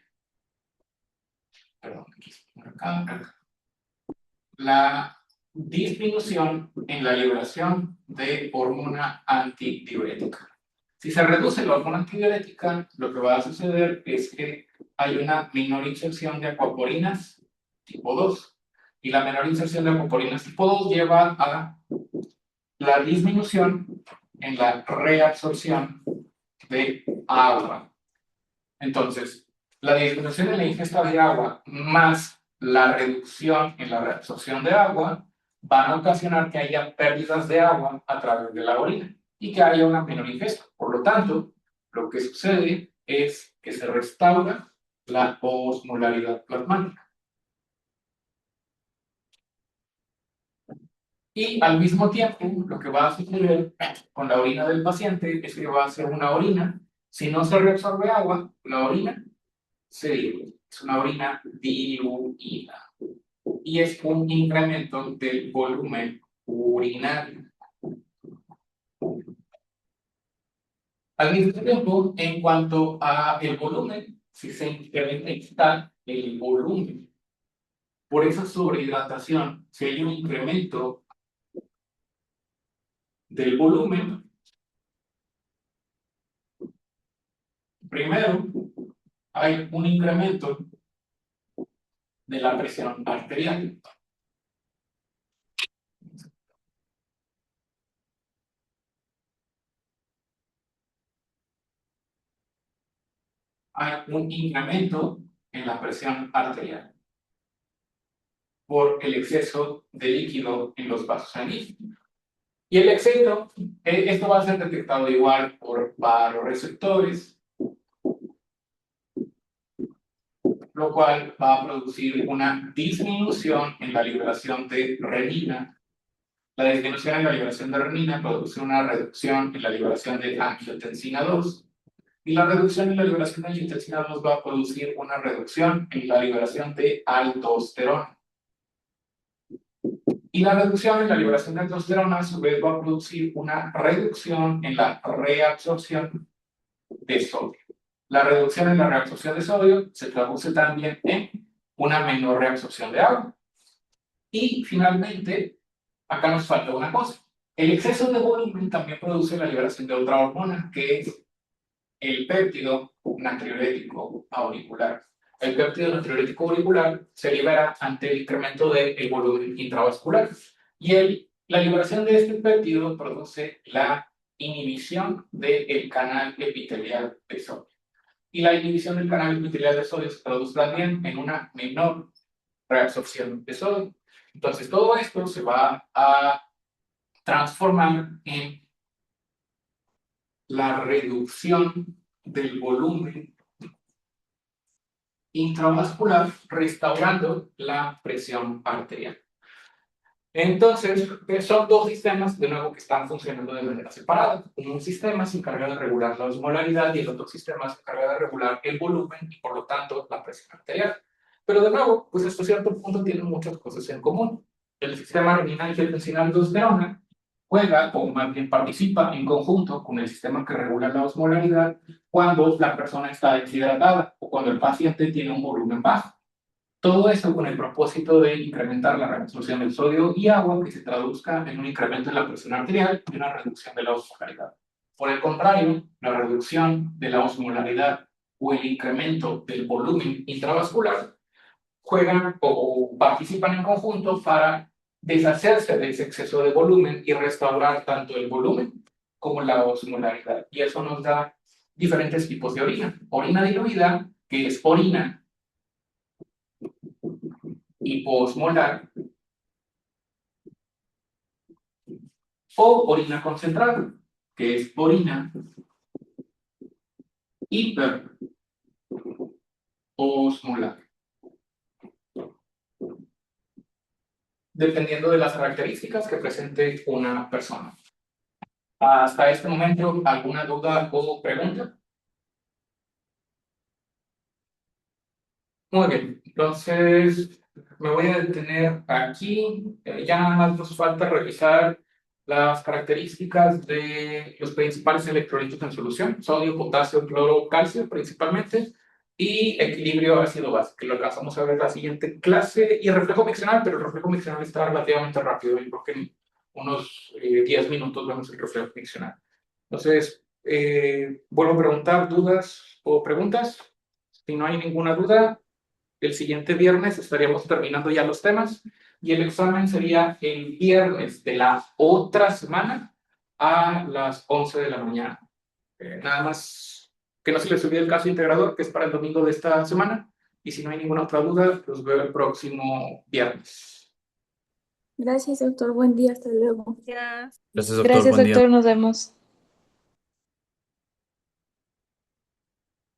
perdón, aquí, por acá, la disminución en la liberación de hormona antidiurética. Si se reduce la hormona antidiurética, lo que va a suceder es que hay una menor inserción de acuaporinas tipo 2. Y la menor inserción de acuaporinas tipo 2 lleva a la disminución en la reabsorción de agua. Entonces, la disminución en la ingesta de agua más la reducción en la reabsorción de agua van a ocasionar que haya pérdidas de agua a través de la orina y que haya una menor ingesta. Por lo tanto, lo que sucede es que se restaura la osmolaridad plasmática. Y al mismo tiempo, lo que va a suceder con la orina del paciente es que va a ser una orina, si no se reabsorbe agua, la orina se diluye. Es una orina diluida. Y es un incremento del volumen urinario. Al mismo tiempo, en cuanto a el volumen, si se incrementa el volumen, por esa sobrehidratación, si hay un incremento del volumen, primero hay un incremento de la presión arterial. Hay un incremento en la presión arterial por el exceso de líquido en los vasos sanguíneos. Y el exceso, esto va a ser detectado igual por vasoreceptores, lo cual va a producir una disminución en la liberación de renina. La disminución en la liberación de renina produce una reducción en la liberación de angiotensina 2. Y la reducción en la liberación de angiotensina 2 va a producir una reducción en la liberación de aldosterona. Y la reducción en la liberación de aldosterona a su vez va a producir una reducción en la reabsorción de sodio. La reducción en la reabsorción de sodio se traduce también en una menor reabsorción de agua. Y finalmente, acá nos falta una cosa. El exceso de volumen también produce la liberación de otra hormona, que es el péptido natriurético auricular. El péptido natriurético auricular se libera ante el incremento del volumen intravascular. Y la liberación de este péptido produce la inhibición del canal epitelial de sodio. Y la inhibición del canal epitelial de sodio se produce también en una menor reabsorción de sodio. Entonces, todo esto se va a transformar en la reducción del volumen intravascular, restaurando la presión arterial. Entonces, son dos sistemas, de nuevo, que están funcionando de manera separada. Un sistema se encarga de regular la osmolaridad y el otro sistema se encarga de regular el volumen y, por lo tanto, la presión arterial. Pero, de nuevo, pues hasta cierto punto tienen muchas cosas en común. El sistema renina-angiotensina-aldosterona juega, o más bien participa en conjunto con el sistema que regula la osmolaridad cuando la persona está deshidratada o cuando el paciente tiene un volumen bajo. Todo eso con el propósito de incrementar la reabsorción del sodio y agua que se traduzca en un incremento en la presión arterial y una reducción de la osmolaridad. Por el contrario, la reducción de la osmolaridad o el incremento del volumen intravascular juegan o participan en conjunto para deshacerse de ese exceso de volumen y restaurar tanto el volumen como la osmolaridad. Y eso nos da diferentes tipos de orina. Orina diluida, que es orina hiposmolar, o orina concentrada, que es orina hiperosmolar, dependiendo de las características que presente una persona. Hasta este momento, ¿alguna duda o pregunta? Muy bien, entonces me voy a detener aquí. Ya nada más nos falta revisar las características de los principales electrolitos en solución, sodio, potasio, cloro, calcio principalmente, y equilibrio ácido-base, que lo alcanzamos a ver en la siguiente clase, y reflejo miccional, pero el reflejo miccional está relativamente rápido, yo creo que en unos 10 minutos vemos el reflejo miccional. Entonces, vuelvo a preguntar dudas o preguntas. Si no hay ninguna duda, el siguiente viernes estaríamos terminando ya los temas y el examen sería el viernes de la otra semana a las 11 de la mañana. Nada más que no se les olvide el caso integrador, que es para el domingo de esta semana. Y si no hay ninguna otra duda, los veo el próximo viernes. Gracias, doctor. Buen día. Hasta luego. Gracias. Gracias, doctor. Gracias, Buen día. doctor. Nos vemos.